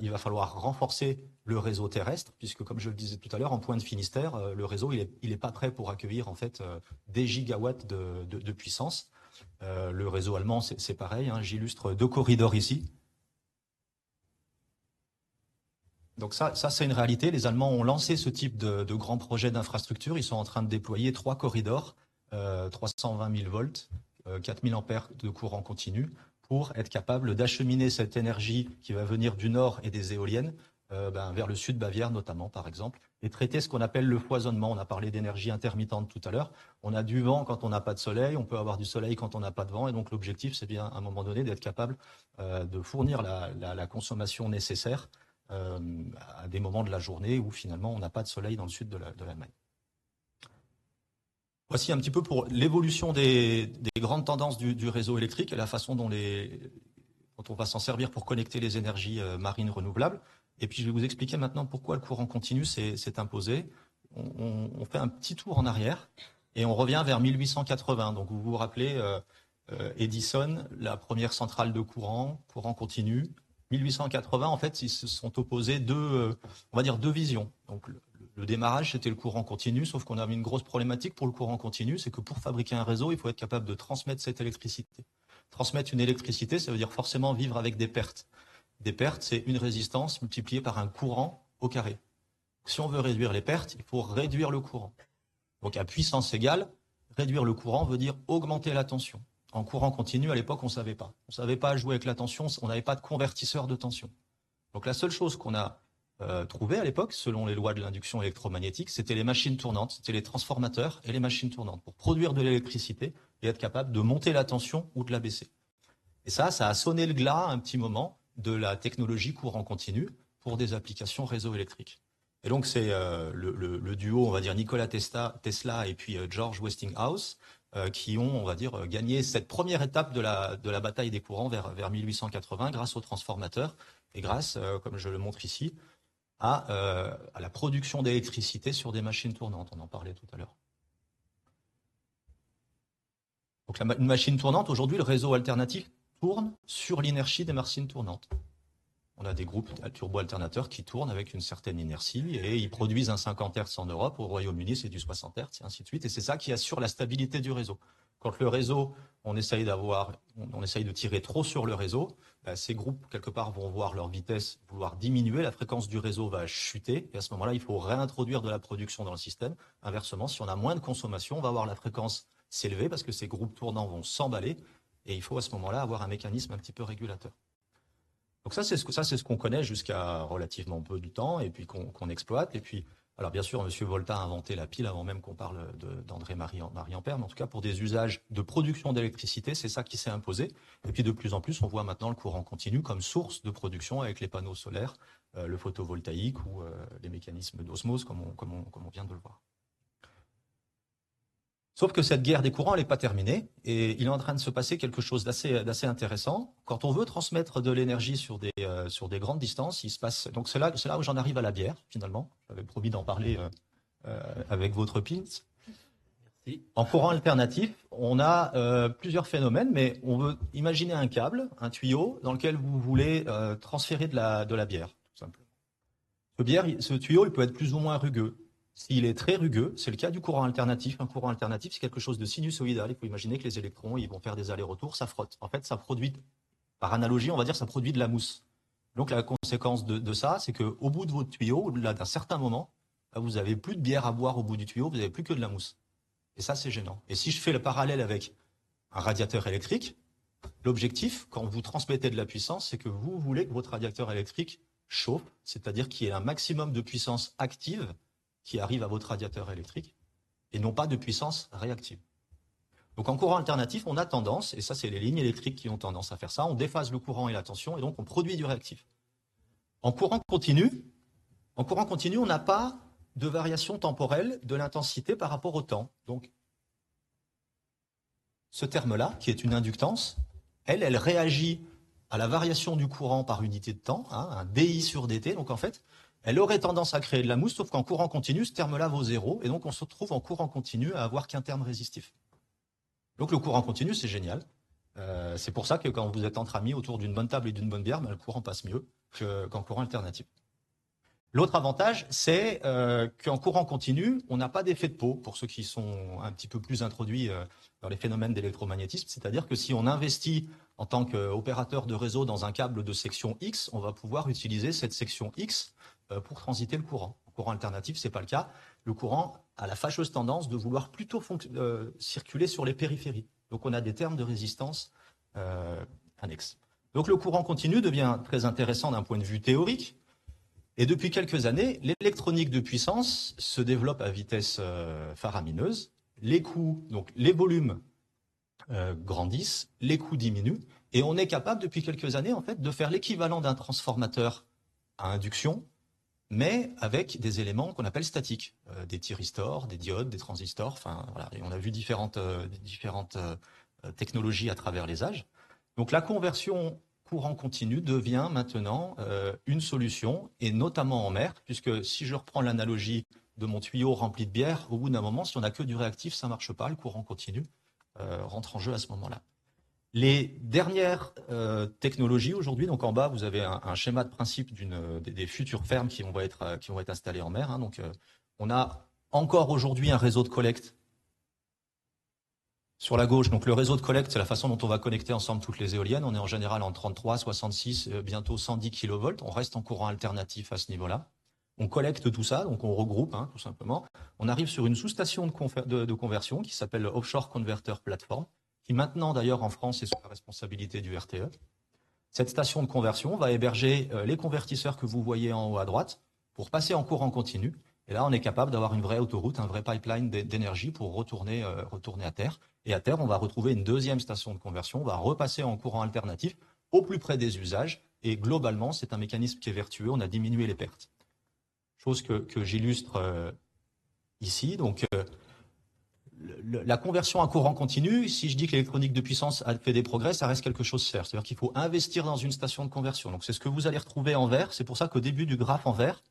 il va falloir renforcer le réseau terrestre, puisque, comme je le disais tout à l'heure, en pointe Finistère, le réseau, il est pas prêt pour accueillir, en fait, des gigawatts de puissance. Le réseau allemand, c'est pareil. Hein. J'illustre 2 corridors ici. Donc ça c'est une réalité. Les Allemands ont lancé ce type de grands projets d'infrastructure. Ils sont en train de déployer 3 corridors. 320 000 volts, 4 000 ampères de courant continu pour être capable d'acheminer cette énergie qui va venir du nord et des éoliennes vers le sud Bavière notamment par exemple et traiter ce qu'on appelle le foisonnement. On a parlé d'énergie intermittente tout à l'heure. On a du vent quand on n'a pas de soleil, on peut avoir du soleil quand on n'a pas de vent et donc l'objectif c'est bien à un moment donné d'être capable de fournir la consommation nécessaire à des moments de la journée où finalement on n'a pas de soleil dans le sud de l'Allemagne. Voici un petit peu pour l'évolution des grandes tendances du réseau électrique et la façon dont on va s'en servir pour connecter les énergies marines renouvelables. Et puis je vais vous expliquer maintenant pourquoi le courant continu s'est imposé. On fait un petit tour en arrière et on revient vers 1880. Donc vous vous rappelez Edison, la première centrale de courant continu. 1880, en fait, ils se sont opposés on va dire deux visions. Donc le démarrage, c'était le courant continu, sauf qu'on avait une grosse problématique pour le courant continu, c'est que pour fabriquer un réseau, il faut être capable de transmettre cette électricité. Transmettre une électricité, ça veut dire forcément vivre avec des pertes. Des pertes, c'est une résistance multipliée par un courant au carré. Si on veut réduire les pertes, il faut réduire le courant. Donc à puissance égale, réduire le courant veut dire augmenter la tension. En courant continu, à l'époque, on ne savait pas. On ne savait pas jouer avec la tension, on n'avait pas de convertisseur de tension. Donc la seule chose qu'on a trouvée à l'époque, selon les lois de l'induction électromagnétique, c'était les machines tournantes, c'était les transformateurs et les machines tournantes pour produire de l'électricité et être capable de monter la tension ou de la baisser. Et ça a sonné le glas un petit moment de la technologie courant continu pour des applications réseau électrique. Et donc c'est le duo, on va dire Nikola Tesla et puis George Westinghouse qui ont, on va dire, gagné cette première étape de la bataille des courants vers 1880 grâce aux transformateurs et grâce, comme je le montre ici, à la production d'électricité sur des machines tournantes. On en parlait tout à l'heure. Donc une machine tournante, aujourd'hui, le réseau alternatif tourne sur l'inertie des machines tournantes. On a des groupes turbo-alternateurs qui tournent avec une certaine inertie et ils produisent un 50 Hz en Europe. Au Royaume-Uni, c'est du 60 Hz et ainsi de suite. Et c'est ça qui assure la stabilité du réseau. Quand le réseau, on essaye de tirer trop sur le réseau, ces groupes, quelque part, vont voir leur vitesse vouloir diminuer, la fréquence du réseau va chuter. Et à ce moment-là, il faut réintroduire de la production dans le système. Inversement, si on a moins de consommation, on va voir la fréquence s'élever parce que ces groupes tournants vont s'emballer. Et il faut à ce moment-là avoir un mécanisme un petit peu régulateur. Donc ça, c'est ce qu'on connaît jusqu'à relativement peu du temps et puis qu'on exploite. Et puis, alors bien sûr, M. Volta a inventé la pile avant même qu'on parle d'André-Marie Ampère, mais en tout cas, pour des usages de production d'électricité, c'est ça qui s'est imposé. Et puis de plus en plus, on voit maintenant le courant continu comme source de production avec les panneaux solaires, le photovoltaïque ou les mécanismes d'osmose, comme on vient de le voir. Sauf que cette guerre des courants, elle n'est pas terminée et il est en train de se passer quelque chose d'assez intéressant. Quand on veut transmettre de l'énergie sur des grandes distances, il se passe. Donc c'est là où j'en arrive à la bière, finalement. J'avais promis d'en parler avec votre pins. Merci. En courant alternatif, on a plusieurs phénomènes, mais on veut imaginer un câble, un tuyau, dans lequel vous voulez transférer de la bière, tout simplement. Ce tuyau, il peut être plus ou moins rugueux. S'il est très rugueux, c'est le cas du courant alternatif. Un courant alternatif, c'est quelque chose de sinusoïdal. Il faut imaginer que les électrons, ils vont faire des allers-retours, ça frotte. En fait, ça produit, par analogie, on va dire, ça produit de la mousse. Donc la conséquence de ça, c'est qu'au bout de votre tuyau, au-delà d'un certain moment, vous n'avez plus de bière à boire au bout du tuyau, vous n'avez plus que de la mousse. Et ça, c'est gênant. Et si je fais le parallèle avec un radiateur électrique, l'objectif, quand vous transmettez de la puissance, c'est que vous voulez que votre radiateur électrique chauffe, c'est-à-dire qu'il y ait un maximum de puissance active qui arrive à votre radiateur électrique, et non pas de puissance réactive. Donc en courant alternatif, on a tendance, et ça c'est les lignes électriques qui ont tendance à faire ça, on déphase le courant et la tension, et donc on produit du réactif. En courant continu, on n'a pas de variation temporelle de l'intensité par rapport au temps. Donc ce terme-là, qui est une inductance, elle réagit à la variation du courant par unité de temps, un dI sur dt, donc en fait, elle aurait tendance à créer de la mousse, sauf qu'en courant continu, ce terme-là vaut 0, et donc on se retrouve en courant continu à avoir qu'un terme résistif. Donc le courant continu, c'est génial. C'est pour ça que quand vous êtes entre amis autour d'une bonne table et d'une bonne bière, le courant passe mieux qu'en courant alternatif. L'autre avantage, c'est qu'en courant continu, on n'a pas d'effet de peau, pour ceux qui sont un petit peu plus introduits dans les phénomènes d'électromagnétisme. C'est-à-dire que si on investit en tant qu'opérateur de réseau dans un câble de section X, on va pouvoir utiliser cette section X pour transiter le courant. En courant alternatif, ce n'est pas le cas. Le courant a la fâcheuse tendance de vouloir plutôt circuler sur les périphéries. Donc on a des termes de résistance annexes. Donc le courant continu devient très intéressant d'un point de vue théorique. Et depuis quelques années, l'électronique de puissance se développe à vitesse faramineuse. Les coûts, donc les volumes grandissent, les coûts diminuent. Et on est capable depuis quelques années en fait de faire l'équivalent d'un transformateur à induction, mais avec des éléments qu'on appelle statiques, des thyristors, des diodes, des transistors, enfin voilà, et on a vu différentes technologies à travers les âges. Donc la conversion courant continu devient maintenant une solution, et notamment en mer, puisque si je reprends l'analogie de mon tuyau rempli de bière, au bout d'un moment, si on n'a que du réactif, ça ne marche pas, le courant continu rentre en jeu à ce moment-là. Les dernières technologies aujourd'hui, donc en bas, vous avez un schéma de principe des futures fermes qui vont être installées en mer. Hein, donc, on a encore aujourd'hui un réseau de collecte sur la gauche. Donc, le réseau de collecte, c'est la façon dont on va connecter ensemble toutes les éoliennes. On est en général en 33, 66, bientôt 110 kV. On reste en courant alternatif à ce niveau-là. On collecte tout ça, donc on regroupe, hein, tout simplement. On arrive sur une sous-station de conversion qui s'appelle Offshore Converter Platform, qui maintenant d'ailleurs en France est sous la responsabilité du RTE. Cette station de conversion va héberger les convertisseurs que vous voyez en haut à droite pour passer en courant continu. Et là, on est capable d'avoir une vraie autoroute, un vrai pipeline d'énergie pour retourner à terre. Et à terre, on va retrouver une deuxième station de conversion, on va repasser en courant alternatif au plus près des usages. Et globalement, c'est un mécanisme qui est vertueux, on a diminué les pertes. Chose que j'illustre ici. Donc, la conversion à courant continu, si je dis que l'électronique de puissance a fait des progrès, ça reste quelque chose de faire. C'est-à-dire qu'il faut investir dans une station de conversion. Donc c'est ce que vous allez retrouver en vert. C'est pour ça qu'au début du graphe en vert,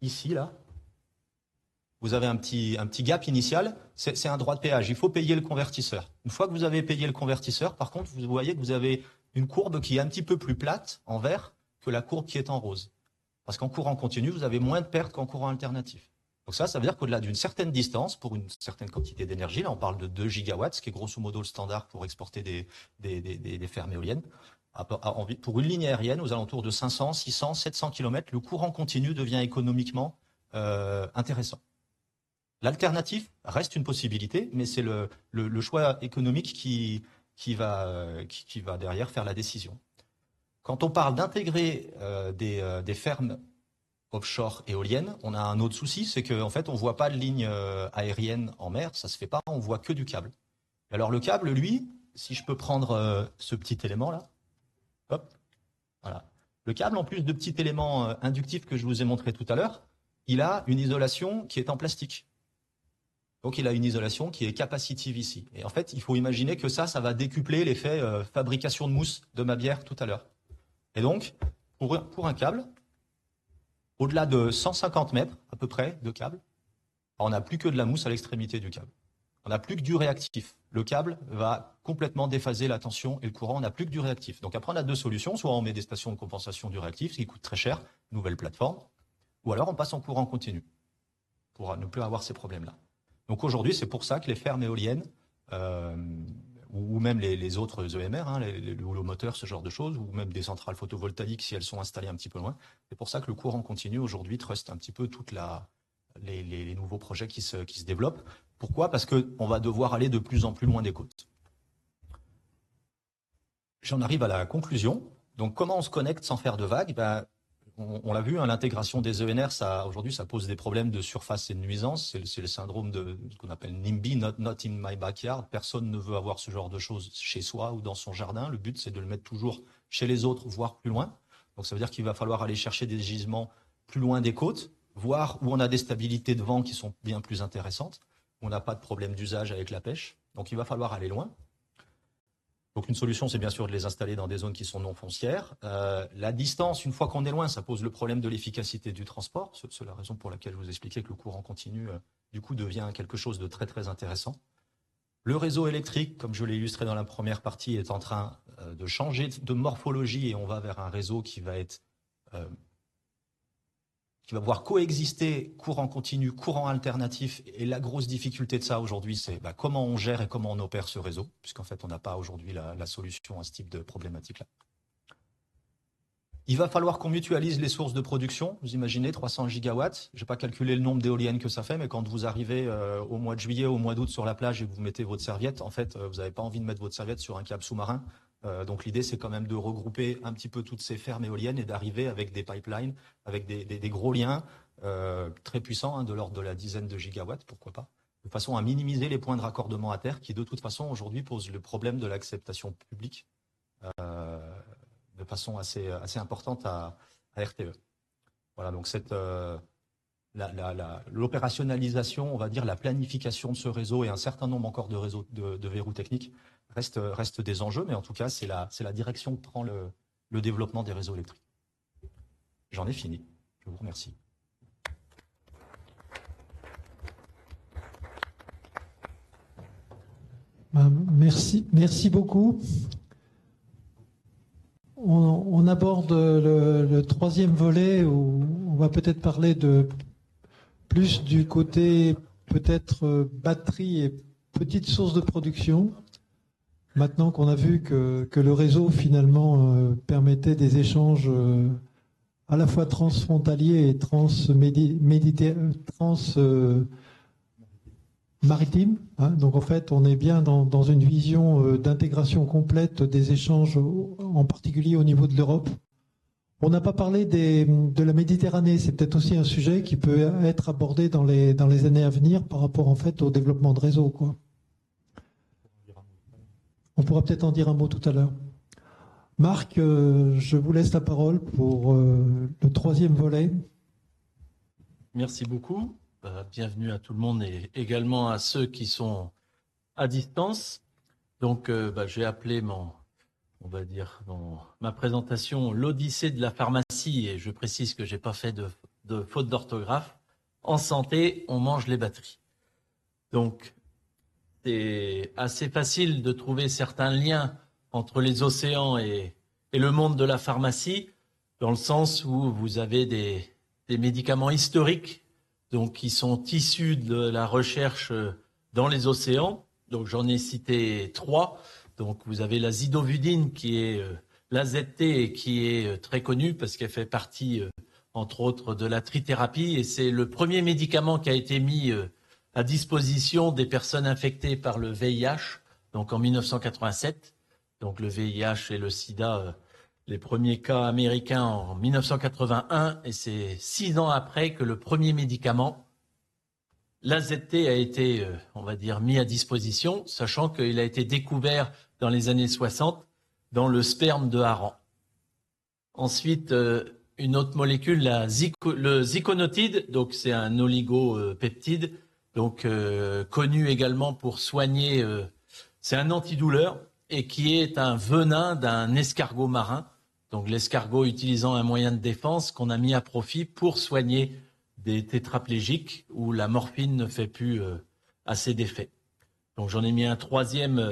ici, là, vous avez un petit gap initial. C'est un droit de péage. Il faut payer le convertisseur. Une fois que vous avez payé le convertisseur, par contre, vous voyez que vous avez une courbe qui est un petit peu plus plate en vert que la courbe qui est en rose. Parce qu'en courant continu, vous avez moins de pertes qu'en courant alternatif. Donc ça veut dire qu'au-delà d'une certaine distance, pour une certaine quantité d'énergie, là on parle de 2 gigawatts, ce qui est grosso modo le standard pour exporter des fermes éoliennes, pour une ligne aérienne aux alentours de 500, 600, 700 km, le courant continu devient économiquement intéressant. L'alternative reste une possibilité, mais c'est le choix économique qui va derrière faire la décision. Quand on parle d'intégrer des fermes offshore éolienne, on a un autre souci, c'est qu'en fait, on ne voit pas de ligne aérienne en mer, ça ne se fait pas, on voit que du câble. Alors le câble, lui, si je peux prendre ce petit élément-là, hop, voilà. Le câble, en plus de petits éléments inductifs que je vous ai montré tout à l'heure, il a une isolation qui est en plastique. Donc il a une isolation qui est capacitive ici. Et en fait, il faut imaginer que ça va décupler l'effet fabrication de mousse de ma bière tout à l'heure. Et donc, pour un câble, au-delà de 150 mètres à peu près de câble, on n'a plus que de la mousse à l'extrémité du câble. On n'a plus que du réactif. Le câble va complètement déphaser la tension et le courant, on n'a plus que du réactif. Donc après, on a deux solutions. Soit on met des stations de compensation du réactif, ce qui coûte très cher, nouvelle plateforme, ou alors on passe en courant continu pour ne plus avoir ces problèmes-là. Donc aujourd'hui, c'est pour ça que les fermes éoliennes, ou même les autres EMR, hein, les holomoteurs, ce genre de choses, ou même des centrales photovoltaïques si elles sont installées un petit peu loin. C'est pour ça que le courant continu aujourd'hui truste un petit peu toutes les nouveaux projets qui se développent. Pourquoi? Parce qu'on va devoir aller de plus en plus loin des côtes. J'en arrive à la conclusion. Donc comment on se connecte sans faire de vagues? On l'a vu, hein, l'intégration des ENR, aujourd'hui, ça pose des problèmes de surface et de nuisance. C'est le syndrome de ce qu'on appelle NIMBY, not in my backyard. Personne ne veut avoir ce genre de choses chez soi ou dans son jardin. Le but, c'est de le mettre toujours chez les autres, voire plus loin. Donc ça veut dire qu'il va falloir aller chercher des gisements plus loin des côtes, voir où on a des stabilités de vent qui sont bien plus intéressantes, où on n'a pas de problème d'usage avec la pêche. Donc il va falloir aller loin. Donc une solution, c'est bien sûr de les installer dans des zones qui sont non foncières. La distance, une fois qu'on est loin, ça pose le problème de l'efficacité du transport. C'est la raison pour laquelle je vous expliquais que le courant continu, du coup, devient quelque chose de très, très intéressant. Le réseau électrique, comme je l'ai illustré dans la première partie, est en train de changer de morphologie et on va vers un réseau qui va pouvoir coexister courant continu, courant alternatif. Et la grosse difficulté de ça aujourd'hui, c'est comment on gère et comment on opère ce réseau, puisqu'en fait, on n'a pas aujourd'hui la solution à ce type de problématique-là. Il va falloir qu'on mutualise les sources de production. Vous imaginez 300 gigawatts. Je n'ai pas calculé le nombre d'éoliennes que ça fait, mais quand vous arrivez au mois de juillet, au mois d'août sur la plage et que vous mettez votre serviette, en fait, vous n'avez pas envie de mettre votre serviette sur un câble sous-marin. Donc l'idée, c'est quand même de regrouper un petit peu toutes ces fermes éoliennes et d'arriver avec des pipelines, avec des gros liens très puissants, hein, de l'ordre de la dizaine de gigawatts, pourquoi pas, de façon à minimiser les points de raccordement à terre qui, de toute façon, aujourd'hui, posent le problème de l'acceptation publique de façon assez importante à à RTE. Voilà, donc l'opérationnalisation, on va dire la planification de ce réseau et un certain nombre encore de réseaux de verrous techniques reste des enjeux, mais en tout cas, c'est la direction que prend le développement des réseaux électriques. J'en ai fini. Je vous remercie. Merci beaucoup. On aborde le troisième volet où on va peut-être parler plus du côté peut-être batterie et petite source de production. Maintenant qu'on a vu que le réseau finalement permettait des échanges à la fois transfrontaliers et maritime. Donc en fait, on est bien dans une vision d'intégration complète des échanges, en particulier au niveau de l'Europe. On n'a pas parlé de la Méditerranée. C'est peut-être aussi un sujet qui peut être abordé dans les années à venir par rapport en fait au développement de réseau, quoi. On pourra peut-être en dire un mot tout à l'heure. Marc, je vous laisse la parole pour le troisième volet. Merci beaucoup. Bienvenue à tout le monde et également à ceux qui sont à distance. Donc, j'ai appelé ma présentation l'Odyssée de la pharmacie, et je précise que j'ai pas fait de faute d'orthographe. En santé, on mange les batteries. Donc, c'est assez facile de trouver certains liens entre les océans et le monde de la pharmacie, dans le sens où vous avez des médicaments historiques, donc qui sont issus de la recherche dans les océans. Donc j'en ai cité 3. Donc vous avez la zidovudine qui est l'AZT et qui est très connue parce qu'elle fait partie entre autres de la trithérapie, et c'est le premier médicament qui a été mis à disposition des personnes infectées par le VIH, donc en 1987. Donc le VIH et le sida, les premiers cas américains en 1981, et c'est 6 ans après que le premier médicament, l'AZT, a été, on va dire, mis à disposition, sachant qu'il a été découvert dans les années 60 dans le sperme de hareng. Ensuite, une autre molécule, le ziconotide, donc c'est un oligopeptide, donc connu également pour soigner, c'est un antidouleur et qui est un venin d'un escargot marin. Donc l'escargot utilisant un moyen de défense qu'on a mis à profit pour soigner des tétraplégiques où la morphine ne fait plus assez d'effet. Donc j'en ai mis un troisième,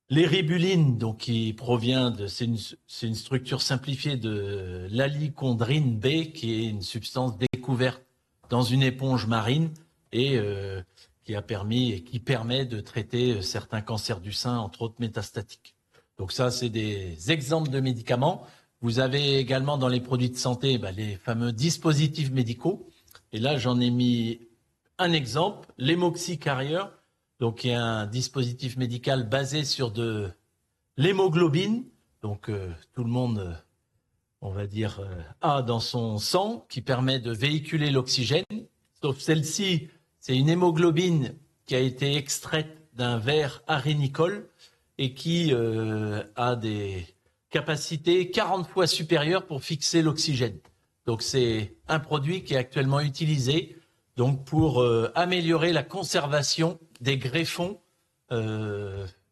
l'éribuline, donc qui provient c'est une structure simplifiée de l'alichondrine B, qui est une substance découverte dans une éponge marine et qui permet de traiter certains cancers du sein, entre autres métastatiques. Donc ça, c'est des exemples de médicaments. Vous avez également dans les produits de santé les fameux dispositifs médicaux. Et là, j'en ai mis un exemple, l'Hemoxy-Carrier, donc qui est un dispositif médical basé sur de l'hémoglobine. Donc tout le monde, on va dire, a dans son sang, qui permet de véhiculer l'oxygène. Sauf celle-ci, c'est une hémoglobine qui a été extraite d'un ver arénicole et qui a des capacités 40 fois supérieures pour fixer l'oxygène. Donc c'est un produit qui est actuellement utilisé donc pour améliorer la conservation des greffons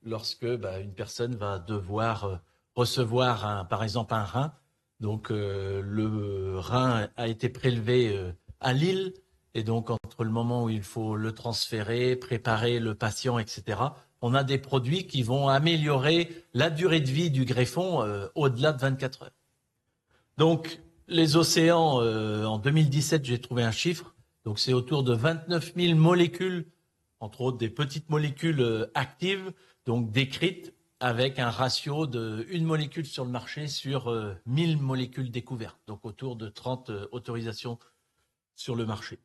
lorsque une personne va devoir recevoir par exemple un rein. Donc le rein a été prélevé à Lille, et donc entre le moment où il faut le transférer, préparer le patient, etc., on a des produits qui vont améliorer la durée de vie du greffon au-delà de 24 heures. Donc, les océans, en 2017, j'ai trouvé un chiffre. Donc, c'est autour de 29 000 molécules, entre autres des petites molécules actives, donc décrites, avec un ratio de 1 molécule sur le marché sur 1000 molécules découvertes. Donc, autour de 30 autorisations sur le marché.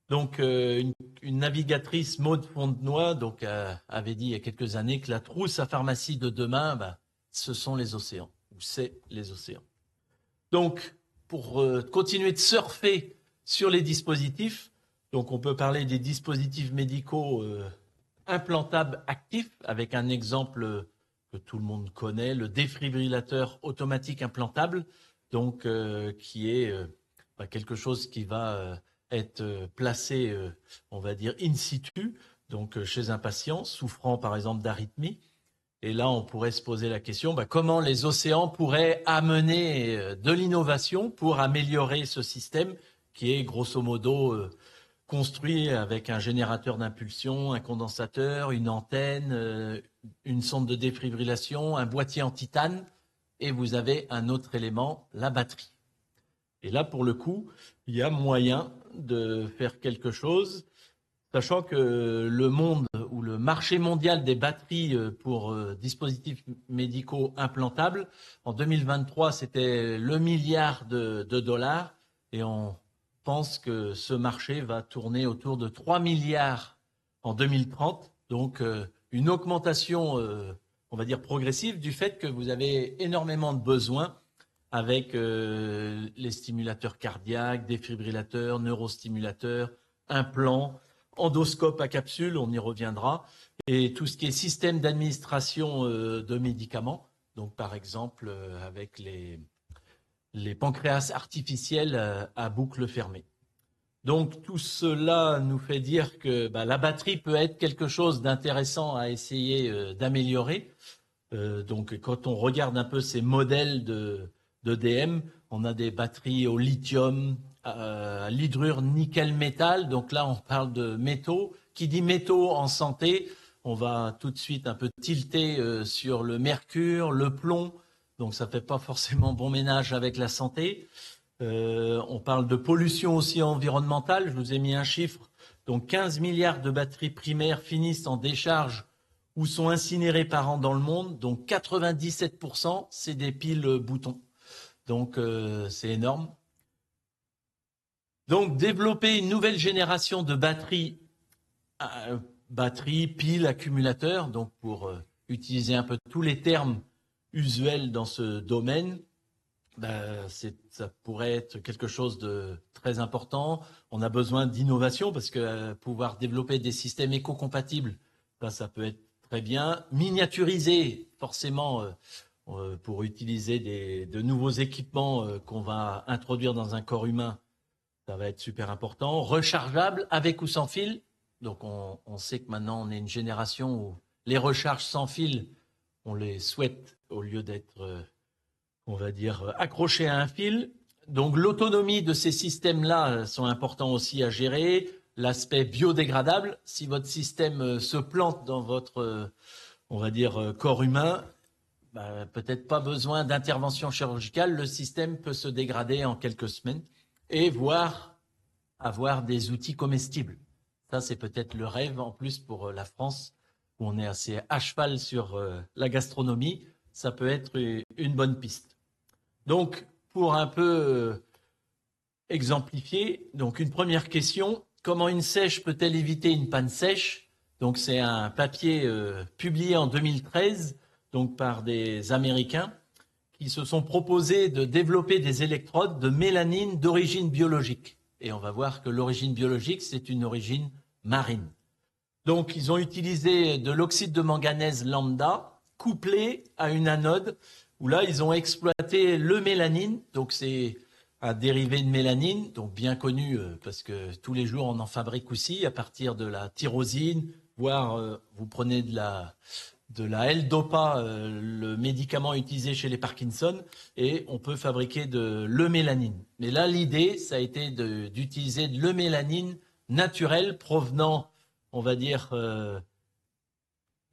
Donc, une navigatrice, Maud Fontenoy, donc, avait dit il y a quelques années que la trousse à pharmacie de demain, ce sont les océans, ou c'est les océans. Donc, pour continuer de surfer sur les dispositifs, donc on peut parler des dispositifs médicaux implantables actifs, avec un exemple que tout le monde connaît, le défibrillateur automatique implantable. donc qui est quelque chose qui va être placé, on va dire, in situ, donc chez un patient souffrant par exemple d'arythmie. Et là, on pourrait se poser la question, comment les océans pourraient amener de l'innovation pour améliorer ce système qui est grosso modo construit avec un générateur d'impulsion, un condensateur, une antenne, une sonde de défibrillation, un boîtier en titane, et vous avez un autre élément, la batterie. Et là, pour le coup, il y a moyen de faire quelque chose, sachant que le monde ou le marché mondial des batteries pour dispositifs médicaux implantables, en 2023, c'était le milliard de dollars, et on pense que ce marché va tourner autour de 3 milliards en 2030, donc une augmentation, on va dire progressive, du fait que vous avez énormément de besoins avec les stimulateurs cardiaques, défibrillateurs, neurostimulateurs, implants, endoscope à capsule, on y reviendra, et tout ce qui est système d'administration de médicaments, donc par exemple avec les pancréas artificiels à boucle fermée. Donc tout cela nous fait dire que la batterie peut être quelque chose d'intéressant à essayer d'améliorer. Donc quand on regarde un peu ces modèles d'EDM, on a des batteries au lithium, à l'hydrure nickel-métal. Donc là, on parle de métaux. Qui dit métaux en santé, on va tout de suite un peu tilter sur le mercure, le plomb. Donc ça ne fait pas forcément bon ménage avec la santé. On parle de pollution aussi environnementale. Je vous ai mis un chiffre. Donc 15 milliards de batteries primaires finissent en décharge ou sont incinérées par an dans le monde. Donc 97%, c'est des piles boutons. Donc c'est énorme. Donc développer une nouvelle génération de batteries, piles, accumulateurs, donc pour utiliser un peu tous les termes usuels dans ce domaine, ça pourrait être quelque chose de très important. On a besoin d'innovation parce que pouvoir développer des systèmes éco-compatibles, ça peut être très bien. Miniaturiser, forcément, pour utiliser de nouveaux équipements qu'on va introduire dans un corps humain, ça va être super important. Rechargeable, avec ou sans fil. Donc on sait que maintenant on est une génération où les recharges sans fil, on les souhaite au lieu d'être, on va dire, accrochés à un fil. Donc l'autonomie de ces systèmes-là sont importants aussi à gérer. L'aspect biodégradable, si votre système se plante dans votre, on va dire, corps humain, peut-être pas besoin d'intervention chirurgicale, le système peut se dégrader en quelques semaines et voire avoir des outils comestibles. Ça, c'est peut-être le rêve en plus pour la France, où on est assez à cheval sur la gastronomie. Ça peut être une bonne piste. Donc, pour un peu exemplifier, donc une première question, comment une sèche peut-elle éviter une panne sèche? Donc, c'est un papier publié en 2013 donc par des Américains qui se sont proposés de développer des électrodes de mélanine d'origine biologique. Et on va voir que l'origine biologique, c'est une origine marine. Donc, ils ont utilisé de l'oxyde de manganèse lambda couplé à une anode où là, ils ont exploité le mélanine. Donc, c'est un dérivé de mélanine, donc bien connu parce que tous les jours, on en fabrique aussi à partir de la tyrosine, voire vous prenez de la L-Dopa, le médicament utilisé chez les Parkinson, et on peut fabriquer de l'eumélanine. Mais là, l'idée, ça a été d'utiliser de l'eumélanine naturelle provenant, on va dire,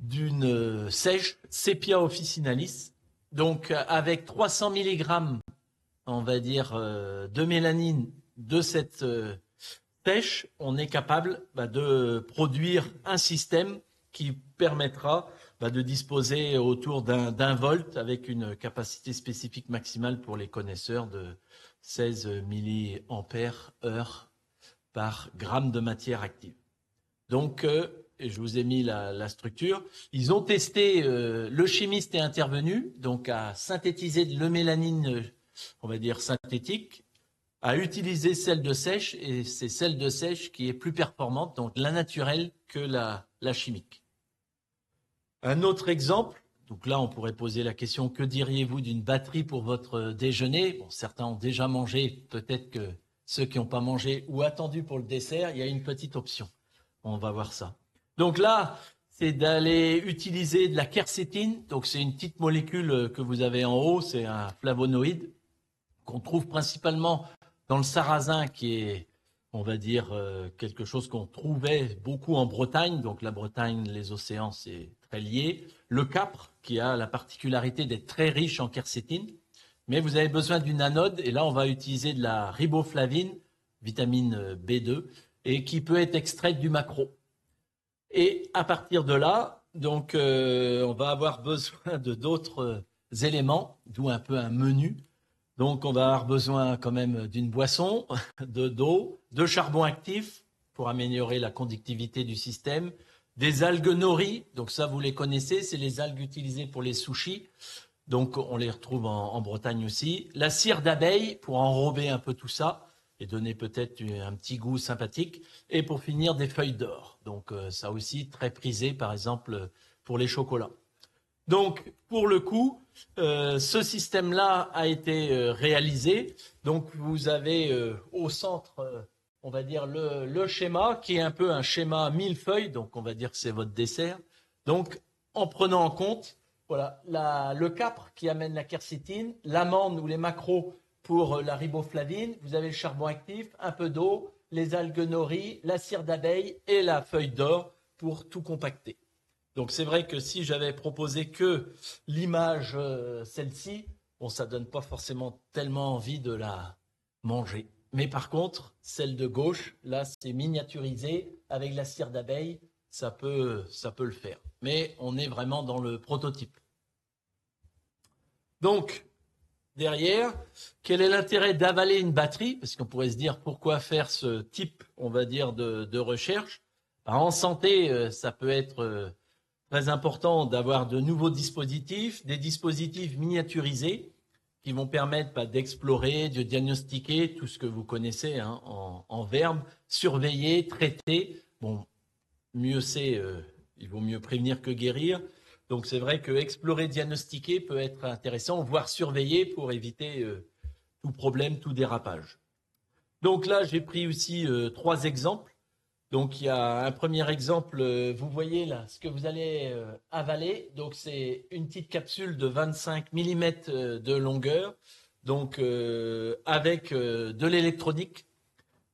d'une sèche, Sepia officinalis. Donc, avec 300 mg, on va dire, de mélanine de cette sèche, on est capable de produire un système qui permettra de disposer autour d'un volt avec une capacité spécifique maximale pour les connaisseurs de 16 mAh par gramme de matière active. Donc, je vous ai mis la structure. Ils ont testé, le chimiste est intervenu, donc à synthétiser de l'eumélanine, on va dire synthétique, à utiliser celle de sèche, et c'est celle de sèche qui est plus performante, donc la naturelle que la chimique. Un autre exemple, Donc là, on pourrait poser la question, que diriez-vous d'une batterie pour votre déjeuner? Bon, certains ont déjà mangé, peut-être que ceux qui n'ont pas mangé ou attendu pour le dessert, il y a une petite option. On va voir ça. Donc là, c'est d'aller utiliser de la quercétine. Donc c'est une petite molécule que vous avez en haut, c'est un flavonoïde qu'on trouve principalement dans le sarrasin, qui est, on va dire, quelque chose qu'on trouvait beaucoup en Bretagne. Donc la Bretagne, les océans, c'est très lié. Le capre, qui a la particularité d'être très riche en quercétine. Mais vous avez besoin d'une anode, et là, on va utiliser de la riboflavine, vitamine B2, et qui peut être extraite du maquereau. Et à partir de là, donc, on va avoir besoin de d'autres éléments, d'où un peu un menu. Donc, on va avoir besoin quand même d'une boisson, d'eau, de charbon actif pour améliorer la conductivité du système, des algues nori, donc ça vous les connaissez, c'est les algues utilisées pour les sushis, donc on les retrouve en Bretagne aussi, la cire d'abeille pour enrober un peu tout ça et donner peut-être un petit goût sympathique, et pour finir des feuilles d'or, donc ça aussi très prisé par exemple pour les chocolats. Donc, pour le coup, ce système-là a été réalisé. Donc, vous avez au centre, on va dire, le schéma, qui est un peu un schéma millefeuille. Donc, on va dire que c'est votre dessert. Donc, en prenant en compte, voilà, le capre qui amène la quercétine, l'amande ou les maquereaux pour la riboflavine. Vous avez le charbon actif, un peu d'eau, les algues nori, la cire d'abeille et la feuille d'or pour tout compacter. Donc c'est vrai que si j'avais proposé que l'image, celle-ci, bon, ça donne pas forcément tellement envie de la manger. Mais par contre, celle de gauche, là, c'est miniaturisé avec la cire d'abeille, ça peut le faire. Mais on est vraiment dans le prototype. Donc, derrière, quel est l'intérêt d'avaler une batterie? Parce qu'on pourrait se dire, pourquoi faire ce type, on va dire, de recherche? En santé, ça peut être très important d'avoir de nouveaux dispositifs, des dispositifs miniaturisés qui vont permettre d'explorer, de diagnostiquer tout ce que vous connaissez en verbe, surveiller, traiter. Bon, mieux c'est, il vaut mieux prévenir que guérir. Donc c'est vrai que explorer, diagnostiquer peut être intéressant, voire surveiller pour éviter tout problème, tout dérapage. Donc là, j'ai pris aussi 3 exemples. Donc, il y a un premier exemple, vous voyez là, ce que vous allez avaler. Donc, c'est une petite capsule de 25 mm de longueur, donc avec de l'électronique.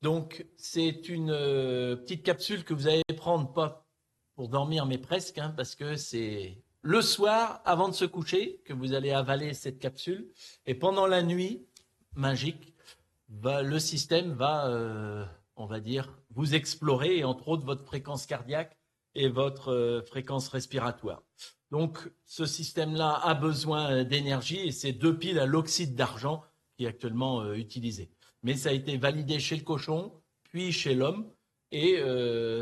Donc, c'est une petite capsule que vous allez prendre, pas pour dormir, mais presque, parce que c'est le soir, avant de se coucher, que vous allez avaler cette capsule. Et pendant la nuit, magique, le système va... on va dire, vous explorer, et entre autres votre fréquence cardiaque et votre fréquence respiratoire. Donc, ce système-là a besoin d'énergie, et c'est 2 piles à l'oxyde d'argent qui est actuellement utilisé. Mais ça a été validé chez le cochon, puis chez l'homme, et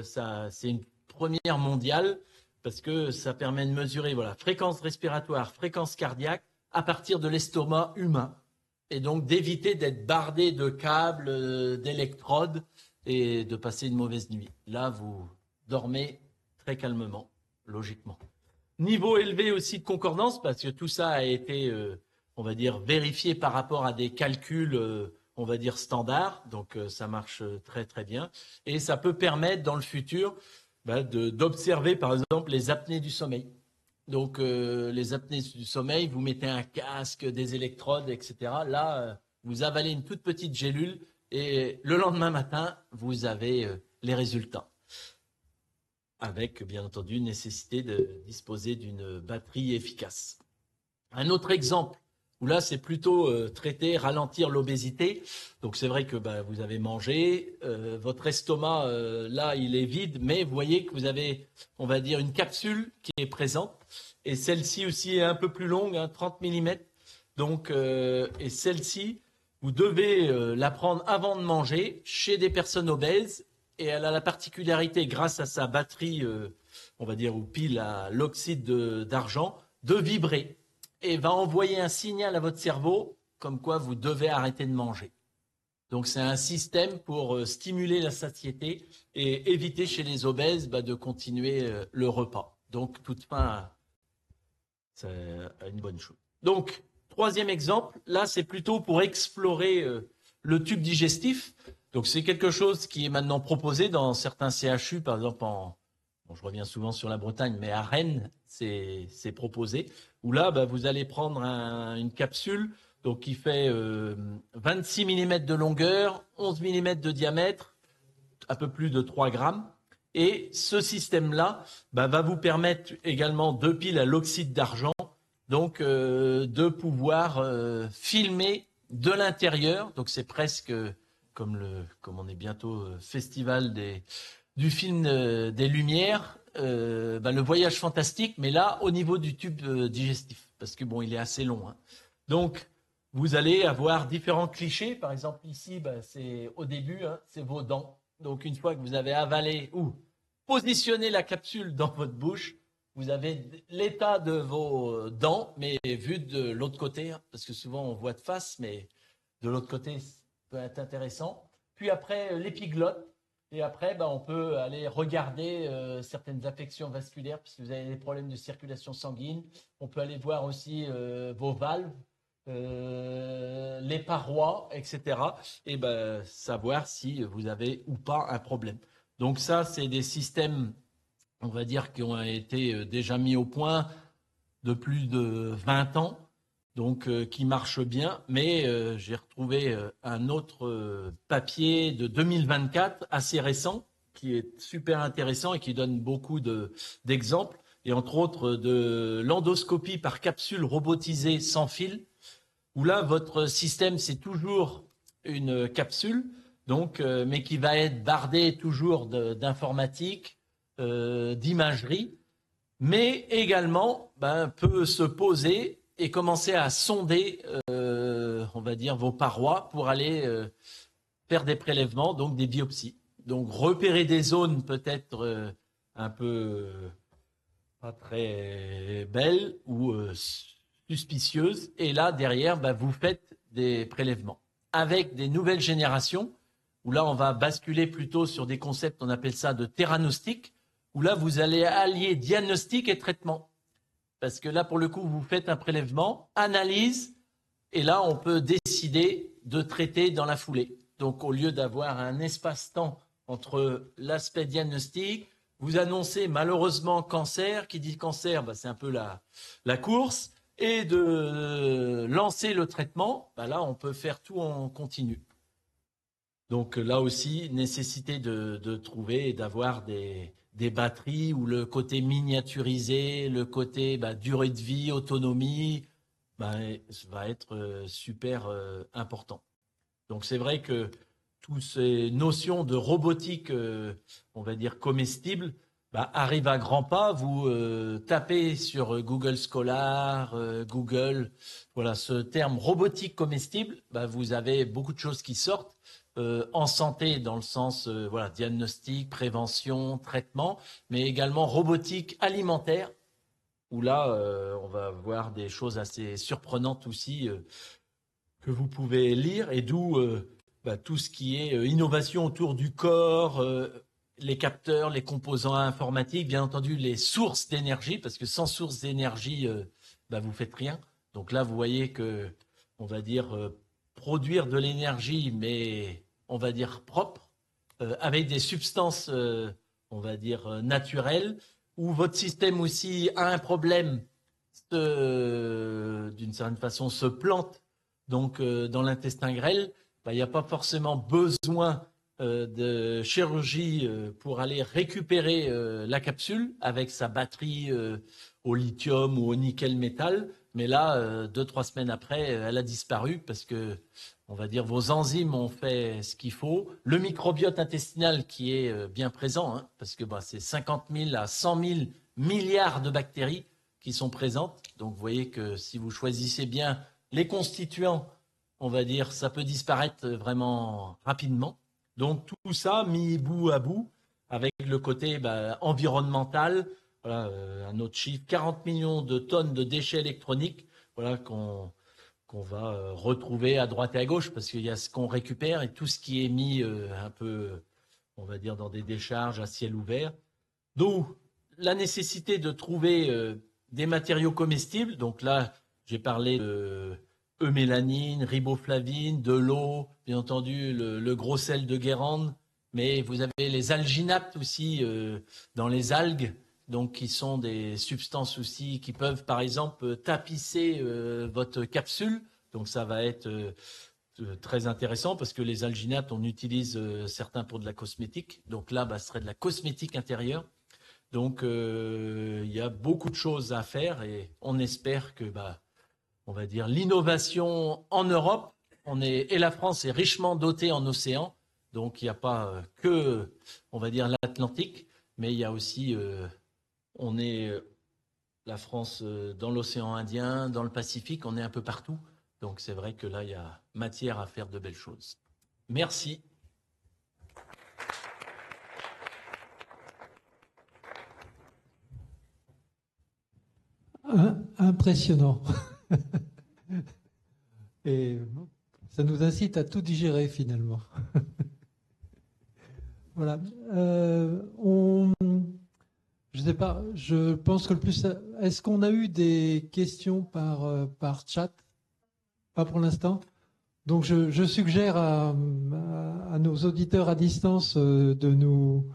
c'est une première mondiale, parce que ça permet de mesurer fréquence respiratoire, fréquence cardiaque, à partir de l'estomac humain, et donc d'éviter d'être bardé de câbles, d'électrodes, et de passer une mauvaise nuit. Là, vous dormez très calmement, logiquement. Niveau élevé aussi de concordance, parce que tout ça a été, on va dire, vérifié par rapport à des calculs, on va dire, standards. Donc, ça marche très, très bien. Et ça peut permettre, dans le futur, d'observer, par exemple, les apnées du sommeil. Donc, les apnées du sommeil, vous mettez un casque, des électrodes, etc. Là, vous avalez une toute petite gélule, et le lendemain matin, vous avez les résultats. Avec, bien entendu, nécessité de disposer d'une batterie efficace. Un autre exemple, où là, c'est plutôt traiter, ralentir l'obésité. Donc, c'est vrai que vous avez mangé, votre estomac, là, il est vide, mais vous voyez que vous avez, on va dire, une capsule qui est présente. Et celle-ci aussi est un peu plus longue, 30 mm. Donc, et celle-ci, vous devez la prendre avant de manger chez des personnes obèses, et elle a la particularité, grâce à sa batterie, on va dire, ou pile à l'oxyde d'argent, de vibrer, et va envoyer un signal à votre cerveau comme quoi vous devez arrêter de manger. Donc c'est un système pour stimuler la satiété et éviter chez les obèses de continuer le repas. Donc toute fin c'est une bonne chose. Donc, troisième exemple, là, c'est plutôt pour explorer le tube digestif. Donc, c'est quelque chose qui est maintenant proposé dans certains CHU, par exemple, bon, je reviens souvent sur la Bretagne, mais à Rennes, c'est proposé, où là, vous allez prendre une capsule donc, qui fait 26 mm de longueur, 11 mm de diamètre, un peu plus de 3 grammes. Et ce système-là va vous permettre également, 2 piles à l'oxyde d'argent, donc de pouvoir filmer de l'intérieur. Donc c'est presque comme on est bientôt festival du film des Lumières, le voyage fantastique, mais là au niveau du tube digestif, parce que bon, il est assez long. Hein. Donc vous allez avoir différents clichés. Par exemple ici, c'est au début, hein, c'est vos dents. Donc une fois que vous avez avalé ou positionné la capsule dans votre bouche, vous avez l'état de vos dents, mais vu de l'autre côté, hein, parce que souvent on voit de face, mais de l'autre côté, ça peut être intéressant. Puis après, l'épiglotte. Et après, on peut aller regarder certaines affections vasculaires, puisque vous avez des problèmes de circulation sanguine. On peut aller voir aussi vos valves, les parois, etc. Et savoir si vous avez ou pas un problème. Donc ça, c'est des systèmes, on va dire, qui ont été déjà mis au point de plus de 20 ans, donc qui marchent bien. Mais j'ai retrouvé un autre papier de 2024, assez récent, qui est super intéressant et qui donne beaucoup d'exemples, et entre autres de l'endoscopie par capsule robotisée sans fil, où là, votre système, c'est toujours une capsule, donc, mais qui va être bardée toujours d'informatique, d'imagerie, mais également peut se poser et commencer à sonder, on va dire, vos parois pour aller faire des prélèvements, donc des biopsies. Donc, repérer des zones peut-être un peu pas très belles ou suspicieuses. Et là, derrière, vous faites des prélèvements. Avec des nouvelles générations, où là, on va basculer plutôt sur des concepts, on appelle ça de theranostic, où là, vous allez allier diagnostic et traitement. Parce que là, pour le coup, vous faites un prélèvement, analyse, et là, on peut décider de traiter dans la foulée. Donc, au lieu d'avoir un espace-temps entre l'aspect diagnostic, vous annoncez malheureusement cancer. Qui dit cancer, c'est un peu la course. Et de lancer le traitement, là, on peut faire tout en continu. Donc là aussi, nécessité de trouver et d'avoir des batteries où le côté miniaturisé, le côté durée de vie, autonomie, va être super important. Donc c'est vrai que toutes ces notions de robotique, on va dire comestible, arrivent à grands pas. Vous tapez sur Google Scholar, Google, voilà, ce terme robotique comestible, vous avez beaucoup de choses qui sortent. En santé, dans le sens diagnostic, prévention, traitement, mais également robotique alimentaire, où là, on va voir des choses assez surprenantes aussi que vous pouvez lire, et d'où tout ce qui est innovation autour du corps, les capteurs, les composants informatiques, bien entendu les sources d'énergie, parce que sans source d'énergie, vous faites rien. Donc là, vous voyez que, on va dire, produire de l'énergie, mais on va dire propre, avec des substances, on va dire, naturelles, où votre système aussi a un problème, d'une certaine façon, se plante donc dans l'intestin grêle, il n'y a pas forcément besoin de chirurgie pour aller récupérer la capsule avec sa batterie au lithium ou au nickel métal. Mais là, 2-3 semaines après, elle a disparu parce que, on va dire, vos enzymes ont fait ce qu'il faut. Le microbiote intestinal qui est bien présent, hein, parce que c'est 50 000 à 100 000 milliards de bactéries qui sont présentes. Donc, vous voyez que si vous choisissez bien les constituants, on va dire, ça peut disparaître vraiment rapidement. Donc, tout ça mis bout à bout avec le côté environnemental. Voilà, un autre chiffre, 40 millions de tonnes de déchets électroniques, voilà, qu'on va retrouver à droite et à gauche, parce qu'il y a ce qu'on récupère et tout ce qui est mis un peu, on va dire, dans des décharges à ciel ouvert. D'où la nécessité de trouver des matériaux comestibles. Donc là, j'ai parlé de eumélanine, riboflavine, de l'eau, bien entendu le gros sel de Guérande, mais vous avez les alginates aussi dans les algues, donc qui sont des substances aussi qui peuvent par exemple tapisser votre capsule. Donc ça va être très intéressant parce que les alginates, on utilise certains pour de la cosmétique. Donc là, ce serait de la cosmétique intérieure. Donc il y a beaucoup de choses à faire et on espère que on va dire l'innovation en Europe, et la France est richement dotée en océan, donc il n'y a pas que, on va dire, l'Atlantique, mais il y a aussi, on est la France dans l'océan Indien, dans le Pacifique, on est un peu partout, donc c'est vrai que là il y a matière à faire de belles choses. Merci. Impressionnant. Et ça nous incite à tout digérer finalement. Voilà. Je sais pas, je pense que le plus... Est-ce qu'on a eu des questions par chat? Pas pour l'instant. Donc je suggère à nos auditeurs à distance de nous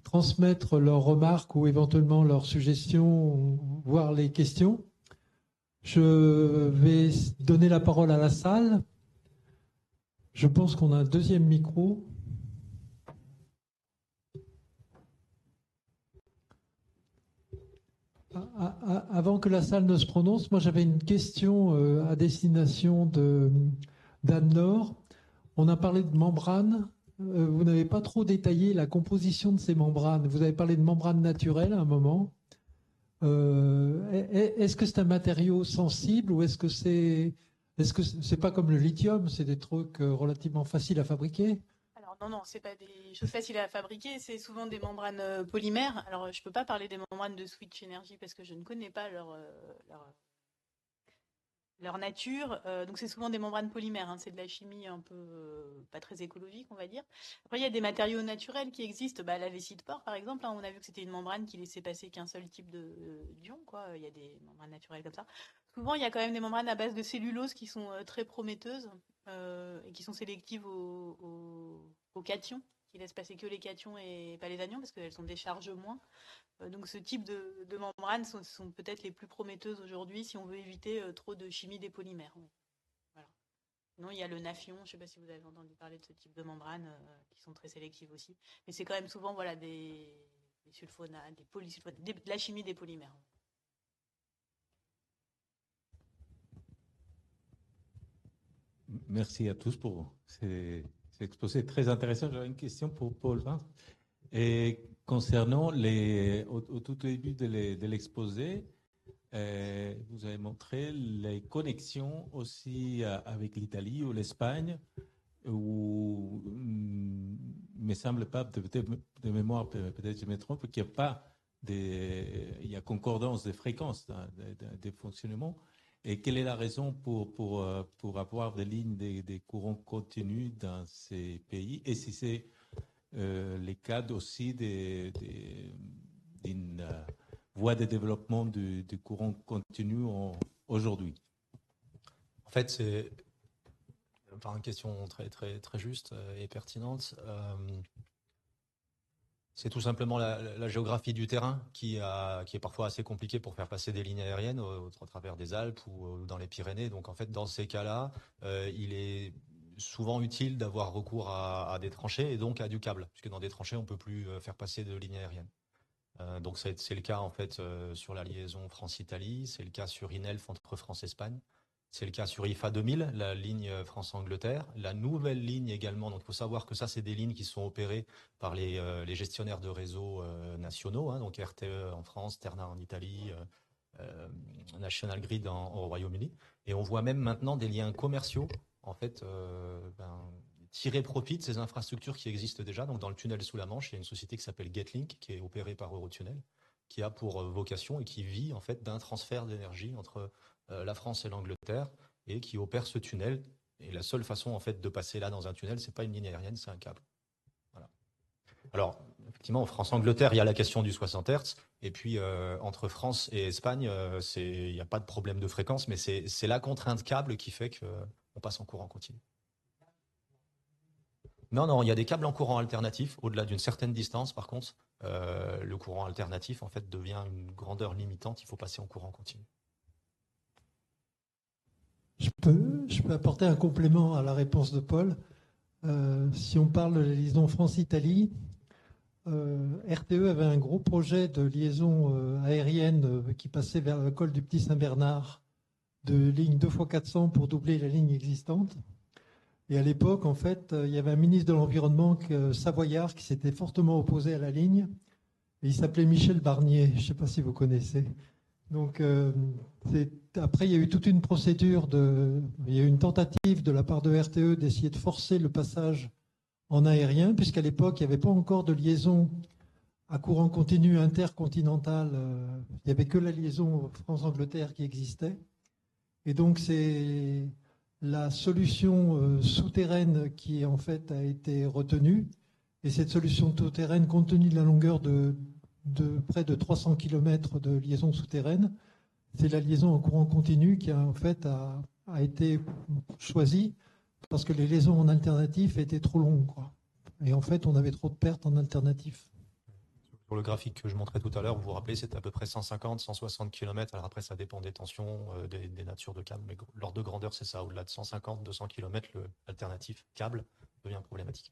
transmettre leurs remarques ou éventuellement leurs suggestions, voire les questions. Je vais donner la parole à la salle. Je pense qu'on a un deuxième micro. Avant que la salle ne se prononce, moi j'avais une question à destination d'Anne-Laure. On a parlé de membranes. Vous n'avez pas trop détaillé la composition de ces membranes. Vous avez parlé de membranes naturelles à un moment. Est-ce que c'est un matériau sensible ou est-ce que c'est pas comme le lithium, c'est des trucs relativement faciles à fabriquer? Alors non, c'est pas des choses faciles à fabriquer, c'est souvent des membranes polymères. Alors je peux pas parler des membranes de Switch Energy parce que je ne connais pas leur nature. Donc c'est souvent des membranes polymères, hein. C'est de la chimie un peu pas très écologique, on va dire. Après, il y a des matériaux naturels qui existent. La vessie de porc, par exemple, hein, on a vu que c'était une membrane qui laissait passer qu'un seul type d'ion, quoi. Il y a des membranes naturelles comme ça. Souvent, il y a quand même des membranes à base de cellulose qui sont très prometteuses et qui sont sélectives aux cations, qui laissent passer que les cations et pas les anions parce qu'elles sont déchargent moins. Donc ce type de membranes sont peut-être les plus prometteuses aujourd'hui si on veut éviter trop de chimie des polymères. Oui. Voilà. Sinon, il y a le Nafion, je ne sais pas si vous avez entendu parler de ce type de membranes qui sont très sélectives aussi. Mais c'est quand même souvent des sulfonates, des polysulfonates, de la chimie des polymères. Merci à tous pour ces exposés très intéressants. J'avais une question pour Paul Vince. Et concernant au tout début de l'exposé, vous avez montré les connexions aussi avec l'Italie ou l'Espagne, où il me semble pas, de mémoire, peut-être je me trompe, qu'il n'y a pas il y a concordance des fréquences des fonctionnements. Et quelle est la raison pour avoir des lignes, des courants continus dans ces pays? Et si c'est les cas aussi d'une voie de développement du courant continu aujourd'hui? En fait, c'est une question très, très, très juste et pertinente. C'est tout simplement la géographie du terrain qui est parfois assez compliquée pour faire passer des lignes aériennes au travers des Alpes ou dans les Pyrénées. Donc en fait, dans ces cas-là, il est souvent utile d'avoir recours à des tranchées et donc à du câble, puisque dans des tranchées, on ne peut plus faire passer de lignes aériennes. Donc c'est le cas en fait sur la liaison France-Italie, c'est le cas sur INELF entre France et Espagne. C'est le cas sur IFA 2000, la ligne France-Angleterre. La nouvelle ligne également, donc il faut savoir que ça, c'est des lignes qui sont opérées par les gestionnaires de réseaux nationaux, hein, donc RTE en France, Terna en Italie, National Grid au Royaume-Uni. Et on voit même maintenant des liens commerciaux, en fait, tirer profit de ces infrastructures qui existent déjà. Donc dans le tunnel sous la Manche, il y a une société qui s'appelle Getlink, qui est opérée par Eurotunnel, qui a pour vocation et qui vit en fait d'un transfert d'énergie entre la France et l'Angleterre et qui opère ce tunnel. Et la seule façon en fait de passer là dans un tunnel, c'est pas une ligne aérienne, c'est un câble. Voilà. Alors Effectivement, en France-Angleterre, il y a la question du 60 Hz. Et puis, entre France et Espagne, il n'y a pas de problème de fréquence, mais c'est la contrainte câble qui fait qu'on passe en courant continu. Non, non, il y a des câbles en courant alternatif. Au-delà d'une certaine distance, par contre, le courant alternatif, en fait, devient une grandeur limitante. Il faut passer en courant continu. Je peux apporter un complément à la réponse de Paul. Si on parle de la liaison France-Italie, RTE avait un gros projet de liaison aérienne qui passait vers le col du Petit Saint-Bernard, de ligne 2x400 pour doubler la ligne existante. Et à l'époque, en fait, il y avait un ministre de l'Environnement savoyard qui s'était fortement opposé à la ligne. Et il s'appelait Michel Barnier. Je ne sais pas si vous connaissez. Donc, après, il y a eu toute une procédure, il y a eu une tentative de la part de RTE d'essayer de forcer le passage en aérien, puisqu'à l'époque, il n'y avait pas encore de liaison à courant continu intercontinental. Il n'y avait que la liaison France-Angleterre qui existait. Et donc, c'est la solution souterraine qui, en fait, a été retenue. Et cette solution souterraine, compte tenu de la longueur de près de 300 km de liaison souterraine, c'est la liaison en courant continu qui en fait a été choisie parce que les liaisons en alternatif étaient trop longues, quoi. Et en fait, on avait trop de pertes en alternatif. Sur le graphique que je montrais tout à l'heure, vous vous rappelez, c'était à peu près 150, 160 km. Alors après, ça dépend des tensions, des natures de câbles, mais l'ordre de grandeur, c'est ça. Au-delà de 150, 200 km, l'alternatif câble devient problématique.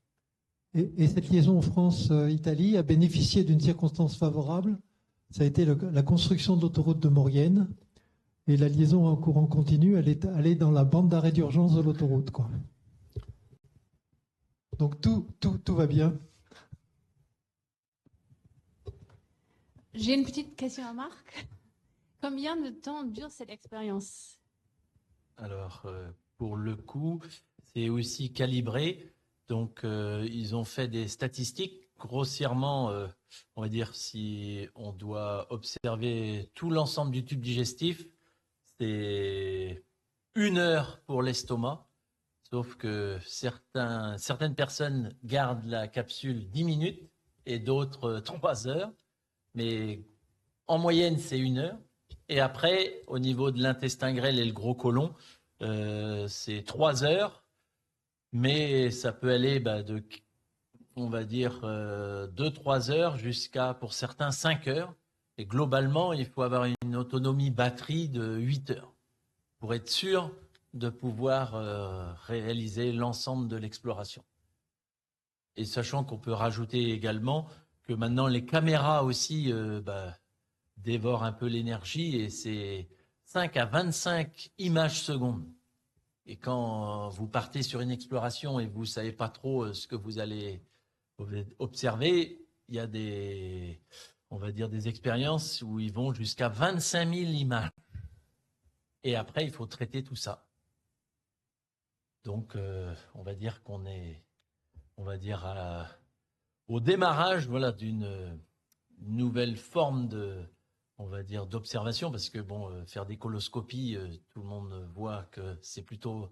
Et cette liaison France-Italie a bénéficié d'une circonstance favorable. Ça a été la construction de l'autoroute de Maurienne. Et la liaison en courant continu, elle est dans la bande d'arrêt d'urgence de l'autoroute, quoi. Donc tout va bien. J'ai une petite question à Marc. Combien de temps dure cette expérience? Alors, pour le coup, c'est aussi calibré. Donc, ils ont fait des statistiques. Grossièrement, on va dire, si on doit observer tout l'ensemble du tube digestif, c'est 1 heure pour l'estomac. Sauf que certaines personnes gardent la capsule 10 minutes et d'autres 3 heures. Mais en moyenne, c'est 1 heure. Et après, au niveau de l'intestin grêle et le gros côlon, c'est 3 heures. Mais ça peut aller de, on va dire, 2-3 heures jusqu'à, pour certains, 5 heures. Et globalement, il faut avoir une autonomie batterie de 8 heures pour être sûr de pouvoir réaliser l'ensemble de l'exploration. Et sachant qu'on peut rajouter également que maintenant les caméras aussi dévorent un peu l'énergie et c'est 5 à 25 images secondes. Et quand vous partez sur une exploration et vous ne savez pas trop ce que vous allez observer, il y a des expériences où ils vont jusqu'à 25 000 images. Et après, il faut traiter tout ça. Donc, on va dire qu'on est, au démarrage, voilà, d'une nouvelle forme d'observation, parce que faire des coloscopies, tout le monde voit que c'est plutôt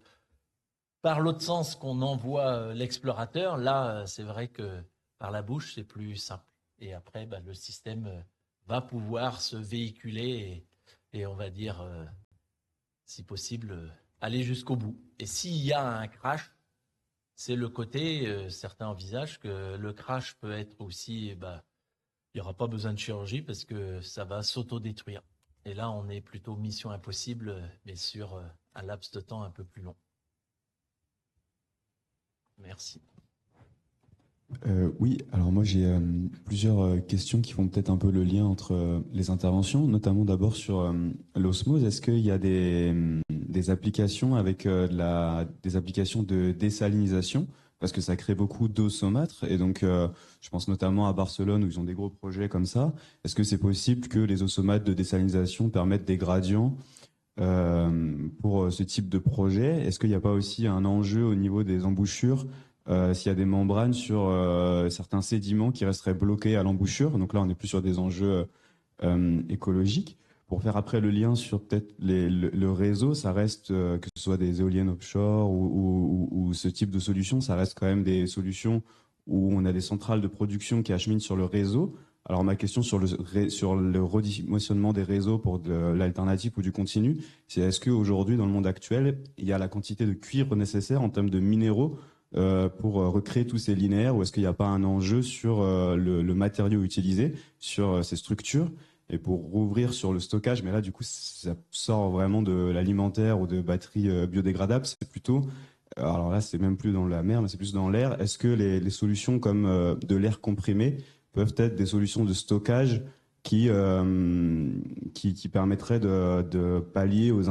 par l'autre sens qu'on envoie l'explorateur. Là, c'est vrai que par la bouche, c'est plus simple. Et après, le système va pouvoir se véhiculer et on va dire, si possible, aller jusqu'au bout. Et s'il y a un crash, c'est le côté, certains envisagent que le crash peut être aussi, il n'y aura pas besoin de chirurgie parce que ça va s'autodétruire. Et là, on est plutôt mission impossible, mais sur un laps de temps un peu plus long. Merci. Oui, alors moi j'ai plusieurs questions qui font peut-être un peu le lien entre les interventions, notamment d'abord sur l'osmose. Est-ce qu'il y a des applications avec des applications de désalinisation? Parce que ça crée beaucoup d'eau saumâtre et donc je pense notamment à Barcelone où ils ont des gros projets comme ça. Est-ce que c'est possible que les eaux saumâtres de désalinisation permettent des gradients pour ce type de projet? Est-ce qu'il n'y a pas aussi un enjeu au niveau des embouchures s'il y a des membranes sur certains sédiments qui resteraient bloqués à l'embouchure? Donc là, on n'est plus sur des enjeux écologiques. Pour faire après le lien sur peut-être le réseau, ça reste, que ce soit des éoliennes offshore ou ce type de solution, ça reste quand même des solutions où on a des centrales de production qui acheminent sur le réseau. Alors ma question sur le redimensionnement des réseaux pour de l'alternative ou du continu, c'est est-ce qu'aujourd'hui, dans le monde actuel, il y a la quantité de cuivre nécessaire en termes de minéraux pour recréer tous ces linéaires, ou est-ce qu'il n'y a pas un enjeu sur le matériau utilisé, sur ces structures? Et pour rouvrir sur le stockage, mais là du coup ça sort vraiment de l'alimentaire ou de batteries biodégradables, c'est plutôt, alors là c'est même plus dans la mer, mais c'est plus dans l'air. Est-ce que les solutions comme de l'air comprimé peuvent être des solutions de stockage qui permettraient de pallier aux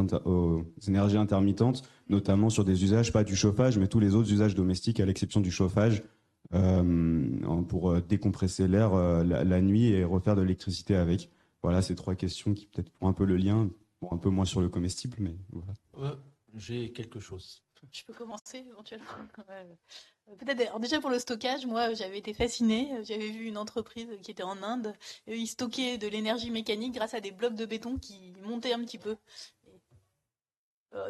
énergies intermittentes, notamment sur des usages, pas du chauffage, mais tous les autres usages domestiques à l'exception du chauffage, pour décompresser l'air la nuit et refaire de l'électricité avec. Voilà, ces 3 questions qui peut-être font un peu le lien, bon, un peu moins sur le comestible, mais voilà. J'ai quelque chose. Je peux commencer éventuellement. Peut-être. Alors déjà pour le stockage, moi j'avais été fascinée. J'avais vu une entreprise qui était en Inde. Ils stockaient de l'énergie mécanique grâce à des blocs de béton qui montaient un petit peu.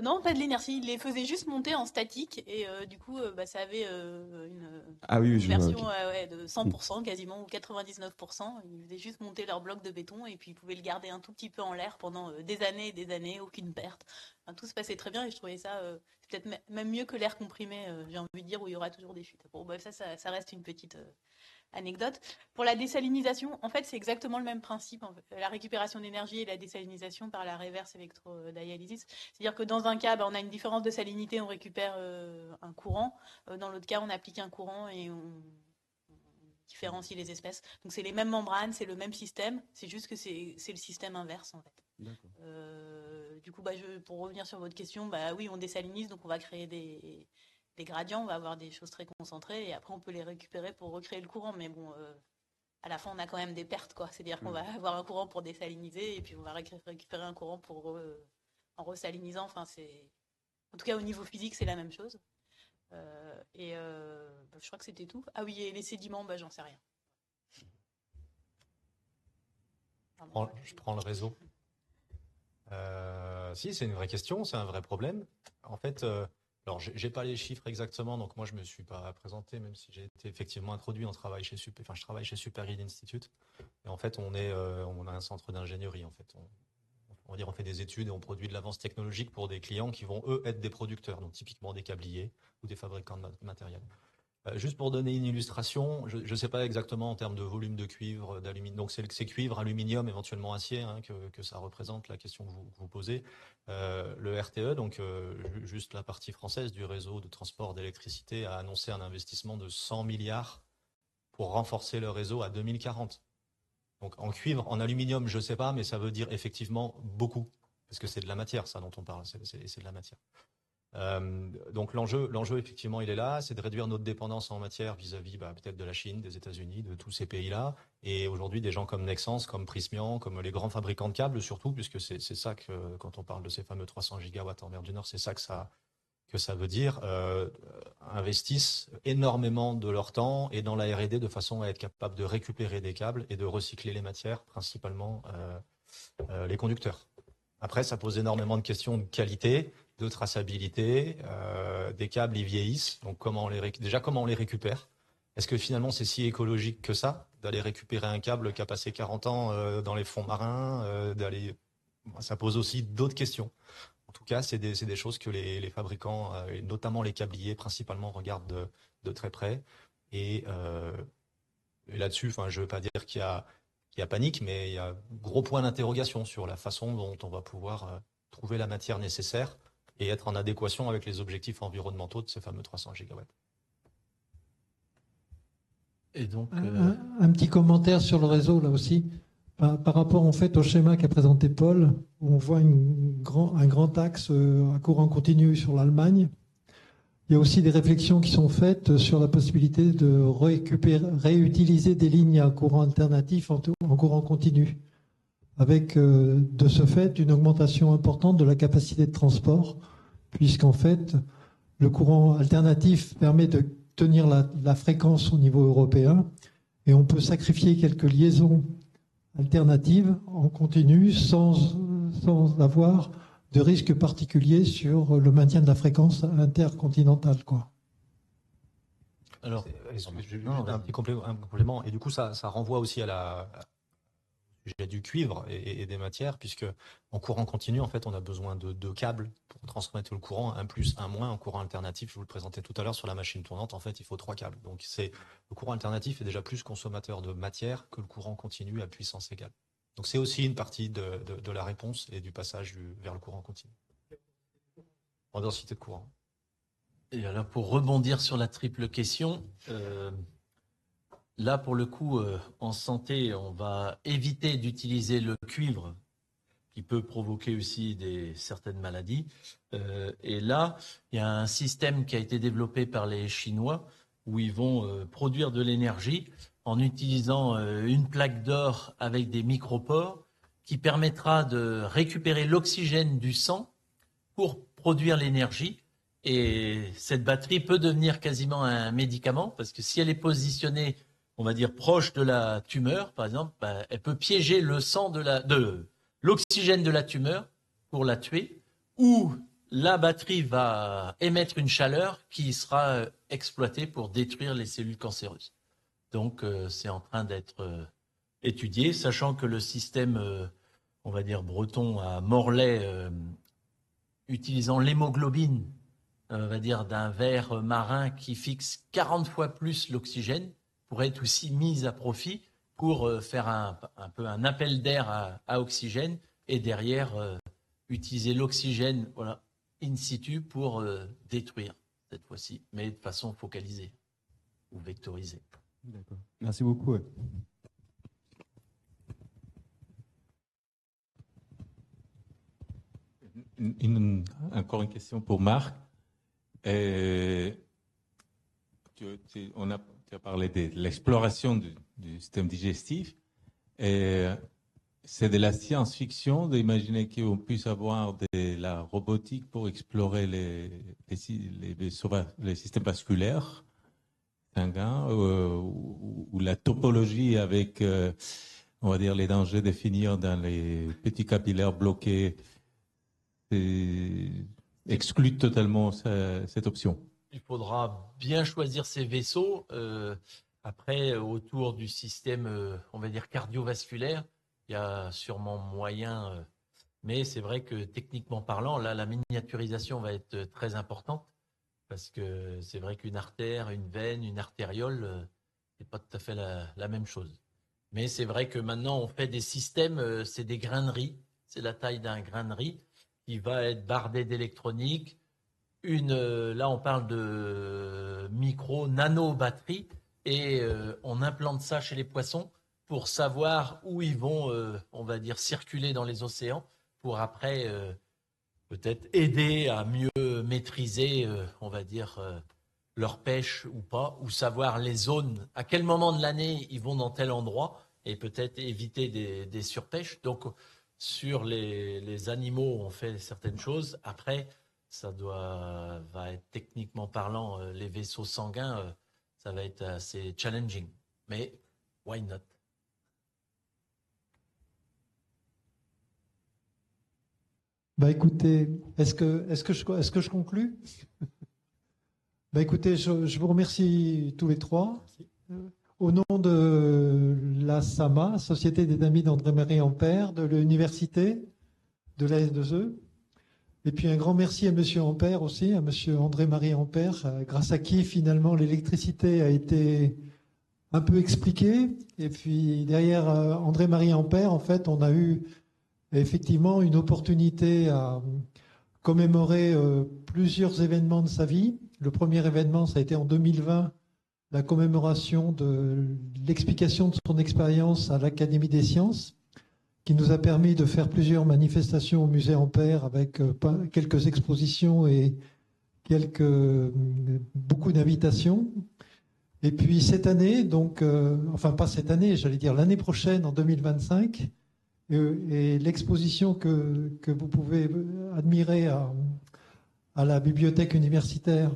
Non, pas de l'énergie. Ils les faisaient juste monter en statique et du coup, ça avait une version de 100% quasiment ou 99%. Ils faisaient juste monter leur bloc de béton et puis ils pouvaient le garder un tout petit peu en l'air pendant des années et des années, aucune perte. Enfin, tout se passait très bien et je trouvais ça peut-être même mieux que l'air comprimé, j'ai envie de dire, où il y aura toujours des fuites. Bon, bref, ça reste une petite anecdote. Pour la désalinisation, en fait, c'est exactement le même principe. En fait. La récupération d'énergie et la désalinisation par la reverse électrodialysis. C'est-à-dire que dans un cas, on a une différence de salinité, on récupère un courant. Dans l'autre cas, on applique un courant et on différencie les espèces. Donc, c'est les mêmes membranes, c'est le même système. C'est juste que c'est le système inverse, en fait. Du coup, pour revenir sur votre question, oui, on désalinise, donc on va créer des gradients, on va avoir des choses très concentrées et après on peut les récupérer pour recréer le courant. Mais bon, à la fin, on a quand même des pertes, quoi. C'est-à-dire qu'on va avoir un courant pour désaliniser et puis on va récupérer un courant en resalinisant. Enfin, en tout cas, au niveau physique, c'est la même chose. Je crois que c'était tout. Ah oui, et les sédiments, j'en sais rien. Je prends le réseau. Si, c'est une vraie question, c'est un vrai problème. En fait, alors j'ai pas les chiffres exactement, donc moi je me suis pas présenté, même si j'ai été effectivement introduit. Je travaille chez Supergrid Institute. Et en fait, on a un centre d'ingénierie. En fait, on fait des études et on produit de l'avance technologique pour des clients qui vont eux être des producteurs, donc typiquement des câbliers ou des fabricants de matériel. Juste pour donner une illustration, je ne sais pas exactement en termes de volume de cuivre, d'aluminium. Donc c'est cuivre, aluminium, éventuellement acier, que ça représente la question que vous posez. Le RTE, donc juste la partie française du réseau de transport d'électricité, a annoncé un investissement de 100 milliards pour renforcer le réseau à 2040. Donc en cuivre, en aluminium, je ne sais pas, mais ça veut dire effectivement beaucoup, parce que c'est de la matière, ça dont on parle, c'est de la matière. Donc l'enjeu effectivement il est là, c'est de réduire notre dépendance en matière vis-à-vis peut-être de la Chine, des États-Unis, de tous ces pays-là, et aujourd'hui des gens comme Nexans, comme Prysmian, comme les grands fabricants de câbles surtout, puisque c'est ça que quand on parle de ces fameux 300 gigawatts en mer du Nord, c'est ça que ça veut dire, investissent énormément de leur temps et dans la R&D de façon à être capable de récupérer des câbles et de recycler les matières, principalement les conducteurs. Après, ça pose énormément de questions de qualité, de traçabilité, des câbles ils vieillissent, donc comment on les récupère? Est-ce que finalement c'est si écologique que ça, d'aller récupérer un câble qui a passé 40 ans dans les fonds marins, ça pose aussi d'autres questions. En tout cas, c'est des choses que les fabricants, et notamment les câbliers principalement, regardent de très près. Et là-dessus, je ne veux pas dire qu'il y a panique, mais il y a gros point d'interrogation sur la façon dont on va pouvoir trouver la matière nécessaire et être en adéquation avec les objectifs environnementaux de ces fameux 300 gigawatts. Et donc, un petit commentaire sur le réseau, là aussi. Par rapport en fait au schéma qu'a présenté Paul, où on voit un grand axe à courant continu sur l'Allemagne. Il y a aussi des réflexions qui sont faites sur la possibilité de réutiliser des lignes à courant alternatif en courant continu, avec de ce fait une augmentation importante de la capacité de transport, puisqu'en fait le courant alternatif permet de tenir la fréquence au niveau européen et on peut sacrifier quelques liaisons alternatives en continu sans avoir de risque particulier sur le maintien de la fréquence intercontinentale, quoi. Alors, un petit complément. Et du coup, ça renvoie aussi au sujet du cuivre et des matières, puisque en courant continu, en fait, on a besoin de 2 câbles pour transmettre le courant, un plus, un moins. En courant alternatif, je vous le présentais tout à l'heure sur la machine tournante, en fait, il faut 3 câbles. Donc, le courant alternatif est déjà plus consommateur de matière que le courant continu à puissance égale. Donc, c'est aussi une partie de la réponse et du passage vers le courant continu. En densité de courant. Et alors, pour rebondir sur la triple question, là, pour le coup, en santé, on va éviter d'utiliser le cuivre qui peut provoquer aussi certaines maladies. Et là, il y a un système qui a été développé par les Chinois où ils vont produire de l'énergie en utilisant une plaque d'or avec des micropores qui permettra de récupérer l'oxygène du sang pour produire l'énergie. Et cette batterie peut devenir quasiment un médicament parce que si elle est positionnée, on va dire, proche de la tumeur, par exemple, elle peut piéger le sang de l'oxygène de la tumeur pour la tuer, ou la batterie va émettre une chaleur qui sera exploitée pour détruire les cellules cancéreuses. Donc, c'est en train d'être étudié, sachant que le système, on va dire, breton à Morlaix, utilisant l'hémoglobine, on va dire, d'un ver marin qui fixe 40 fois plus l'oxygène, pourrait être aussi mise à profit pour faire un peu un appel d'air à oxygène et derrière utiliser l'oxygène in situ pour détruire cette fois-ci, mais de façon focalisée ou vectorisée. D'accord. Merci beaucoup. Ouais. Encore une question pour Marc. Tu as parlé de l'exploration du système digestif. C'est de la science-fiction d'imaginer qu'on puisse avoir de la robotique pour explorer les systèmes vasculaires sanguins ou la topologie avec, on va dire, les dangers de finir dans les petits capillaires bloqués exclut totalement cette option. Il faudra bien choisir ces vaisseaux. Après, autour du système, on va dire, cardiovasculaire, il y a sûrement moyen. Mais c'est vrai que techniquement parlant, là, la miniaturisation va être très importante parce que c'est vrai qu'une artère, une veine, une artériole, c'est pas tout à fait la même chose. Mais c'est vrai que maintenant, on fait des systèmes, c'est des grains de riz. C'est la taille d'un grain de riz qui va être bardé d'électronique. Là, on parle de nano-batteries et on implante ça chez les poissons pour savoir où ils vont, on va dire, circuler dans les océans pour après peut-être aider à mieux maîtriser, on va dire, leur pêche ou pas, ou savoir les zones, à quel moment de l'année ils vont dans tel endroit et peut-être éviter des surpêches. Donc, sur les animaux, on fait certaines choses. Après, ça va être techniquement parlant, les vaisseaux sanguins, ça va être assez challenging. Mais why not? Écoutez, est-ce que je conclus? Écoutez, je vous remercie tous les trois. Au nom de la SAMA, Société des Amis d'André-Marie Ampère, de l'Université, de la S2E, et puis un grand merci à M. Ampère aussi, à M. André-Marie Ampère, grâce à qui finalement l'électricité a été un peu expliquée. Et puis derrière André-Marie Ampère, en fait, on a eu effectivement une opportunité à commémorer plusieurs événements de sa vie. Le premier événement, ça a été en 2020, la commémoration de l'explication de son expérience à l'Académie des sciences, qui nous a permis de faire plusieurs manifestations au musée Ampère avec quelques expositions et beaucoup d'invitations. Et puis cette année, donc, enfin pas cette année, j'allais dire l'année prochaine, en 2025, et l'exposition que vous pouvez admirer à la bibliothèque universitaire.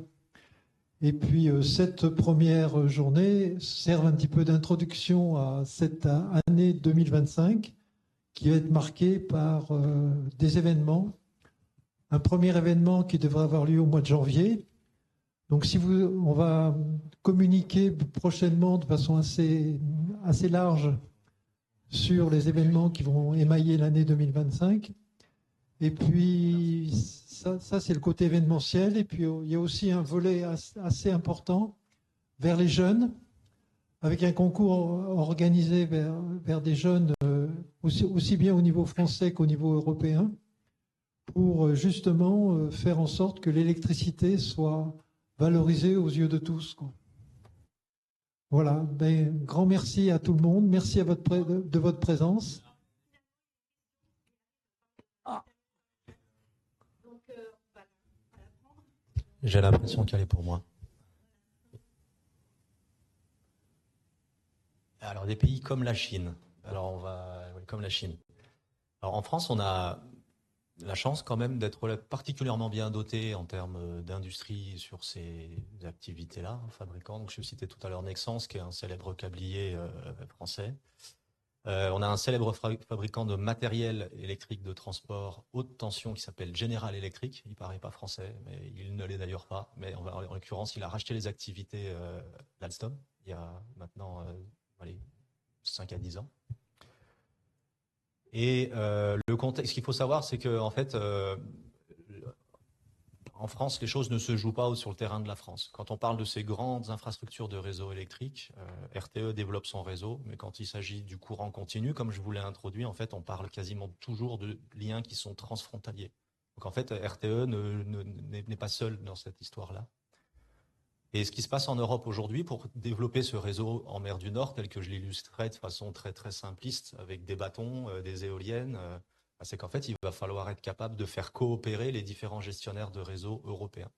Et puis cette première journée sert un petit peu d'introduction à cette année 2025 qui va être marquée par des événements. Un premier événement qui devrait avoir lieu au mois de janvier, Donc on va communiquer prochainement de façon assez large sur les événements qui vont émailler l'année 2025. Et puis ça c'est le côté événementiel. Et puis il y a aussi un volet assez important vers les jeunes, avec un concours organisé vers des jeunes aussi bien au niveau français qu'au niveau européen, pour justement faire en sorte que l'électricité soit valorisée aux yeux de tous, quoi. Voilà, grand merci à tout le monde, merci de votre présence. J'ai l'impression qu'elle est pour moi. Alors, des pays comme la Chine. Comme la Chine. Alors, en France, on a la chance quand même d'être particulièrement bien doté en termes d'industrie sur ces activités-là, fabricants. Donc, je citais tout à l'heure Nexans, qui est un célèbre câblier français. On a un célèbre fabricant de matériel électrique de transport haute tension qui s'appelle General Electric. Il paraît pas français, mais il ne l'est d'ailleurs pas. Mais en l'occurrence, il a racheté les activités d'Alstom il y a maintenant 5 à 10 ans. Et le contexte, ce qu'il faut savoir, c'est que en fait, en France, les choses ne se jouent pas sur le terrain de la France. Quand on parle de ces grandes infrastructures de réseau électrique, RTE développe son réseau, mais quand il s'agit du courant continu, comme je vous l'ai introduit, en fait, on parle quasiment toujours de liens qui sont transfrontaliers. Donc en fait, RTE n'est pas seul dans cette histoire-là. Et ce qui se passe en Europe aujourd'hui pour développer ce réseau en mer du Nord, tel que je l'illustrais de façon très très simpliste, avec des bâtons, des éoliennes, c'est qu'en fait, il va falloir être capable de faire coopérer les différents gestionnaires de réseaux européens.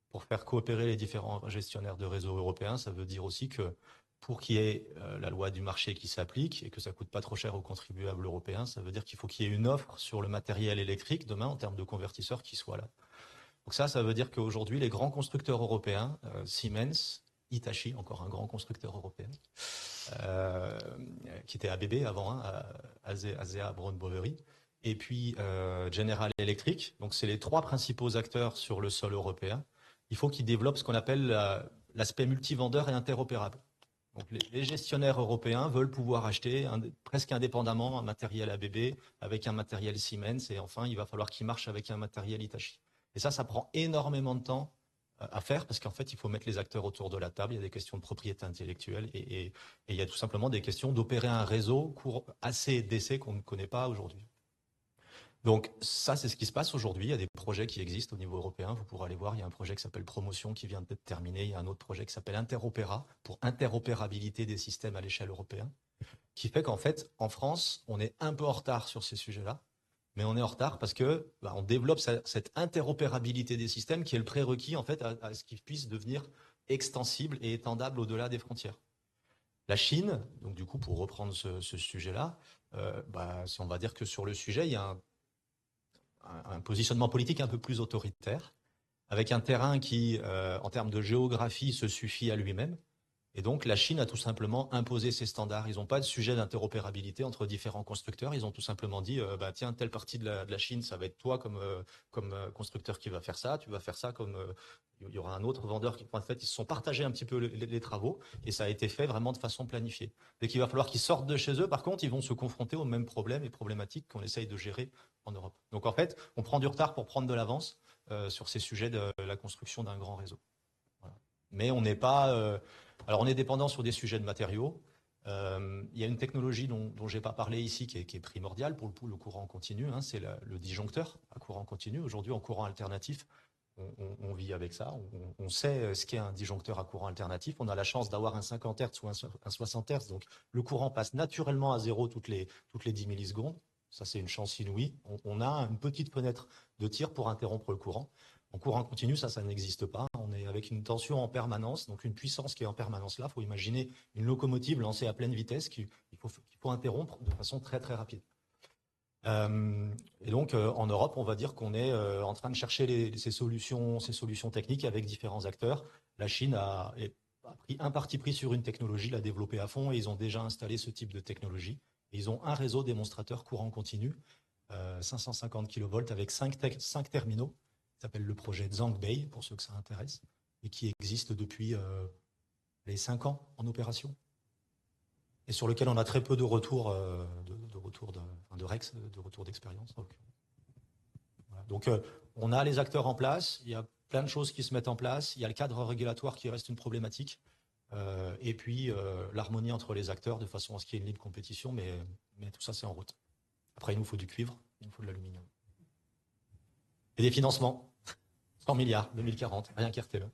Pour faire coopérer les différents gestionnaires de réseaux européens, ça veut dire aussi que pour qu'il y ait la loi du marché qui s'applique et que ça coûte pas trop cher aux contribuables européens, ça veut dire qu'il faut qu'il y ait une offre sur le matériel électrique demain en termes de convertisseurs qui soit là. Donc ça veut dire qu'aujourd'hui, les grands constructeurs européens, Siemens, Hitachi, encore un grand constructeur européen, qui était ABB avant, ASEA Brown Boveri, et puis General Electric. Donc c'est les trois principaux acteurs sur le sol européen. Il faut qu'ils développent ce qu'on appelle l'aspect multivendeur et interopérable. Donc les gestionnaires européens veulent pouvoir acheter presque indépendamment un matériel ABB avec un matériel Siemens, et enfin il va falloir qu'ils marchent avec un matériel Hitachi. Et ça prend énormément de temps à faire parce qu'en fait, il faut mettre les acteurs autour de la table. Il y a des questions de propriété intellectuelle et il y a tout simplement des questions d'opérer un réseau AC DC qu'on ne connaît pas aujourd'hui. Donc ça, c'est ce qui se passe aujourd'hui. Il y a des projets qui existent au niveau européen. Vous pourrez aller voir, il y a un projet qui s'appelle Promotion qui vient d'être terminé. Il y a un autre projet qui s'appelle Interopéra pour interopérabilité des systèmes à l'échelle européenne, qui fait qu'en fait, en France, on est un peu en retard sur ces sujets-là. Mais on est en retard parce que on développe cette interopérabilité des systèmes qui est le prérequis en fait à ce qu'ils puissent devenir extensibles et étendables au-delà des frontières. La Chine, donc du coup pour reprendre ce sujet-là, on va dire que sur le sujet il y a un positionnement politique un peu plus autoritaire, avec un terrain qui, en termes de géographie, se suffit à lui-même. Et donc, la Chine a tout simplement imposé ses standards. Ils n'ont pas de sujet d'interopérabilité entre différents constructeurs. Ils ont tout simplement dit, tiens, telle partie de la Chine, ça va être toi comme constructeur qui va faire ça. Tu vas faire ça comme il y aura un autre vendeur qui, en fait, ils se sont partagés un petit peu les travaux et ça a été fait vraiment de façon planifiée. Dès qu'il va falloir qu'ils sortent de chez eux, par contre, ils vont se confronter aux mêmes problèmes et problématiques qu'on essaye de gérer en Europe. Donc, en fait, on prend du retard pour prendre de l'avance sur ces sujets de la construction d'un grand réseau. Voilà. Mais on n'est pas... alors, on est dépendant sur des sujets de matériaux. Il y a une technologie dont je n'ai pas parlé ici qui est primordiale pour le courant continu. C'est le disjoncteur à courant continu. Aujourd'hui, en courant alternatif, on vit avec ça. On sait ce qu'est un disjoncteur à courant alternatif. On a la chance d'avoir un 50 Hz ou un 60 Hz. Donc, le courant passe naturellement à zéro toutes les 10 millisecondes. Ça, c'est une chance inouïe. On a une petite fenêtre de tir pour interrompre le courant. En courant continu, ça n'existe pas. On est avec une tension en permanence, donc une puissance qui est en permanence là. Il faut imaginer une locomotive lancée à pleine vitesse qu'il faut interrompre de façon très très rapide. Et donc en Europe, on va dire qu'on est en train de chercher ces solutions techniques avec différents acteurs. La Chine a pris un parti pris sur une technologie, l'a développée à fond et ils ont déjà installé ce type de technologie. Et ils ont un réseau démonstrateur courant continu, 550 kV avec 5 terminaux. Ça s'appelle le projet Zhangbei, pour ceux que ça intéresse. et qui existe depuis les 5 ans en opération, et sur lequel on a très peu de retours de REX, de retours d'expérience. Donc, on a les acteurs en place, il y a plein de choses qui se mettent en place, il y a le cadre régulatoire qui reste une problématique, et puis l'harmonie entre les acteurs de façon à ce qu'il y ait une libre compétition, mais tout ça c'est en route. Après, il nous faut du cuivre, il nous faut de l'aluminium. Et des financements, 100 milliards, 2040, rien qu'RTE.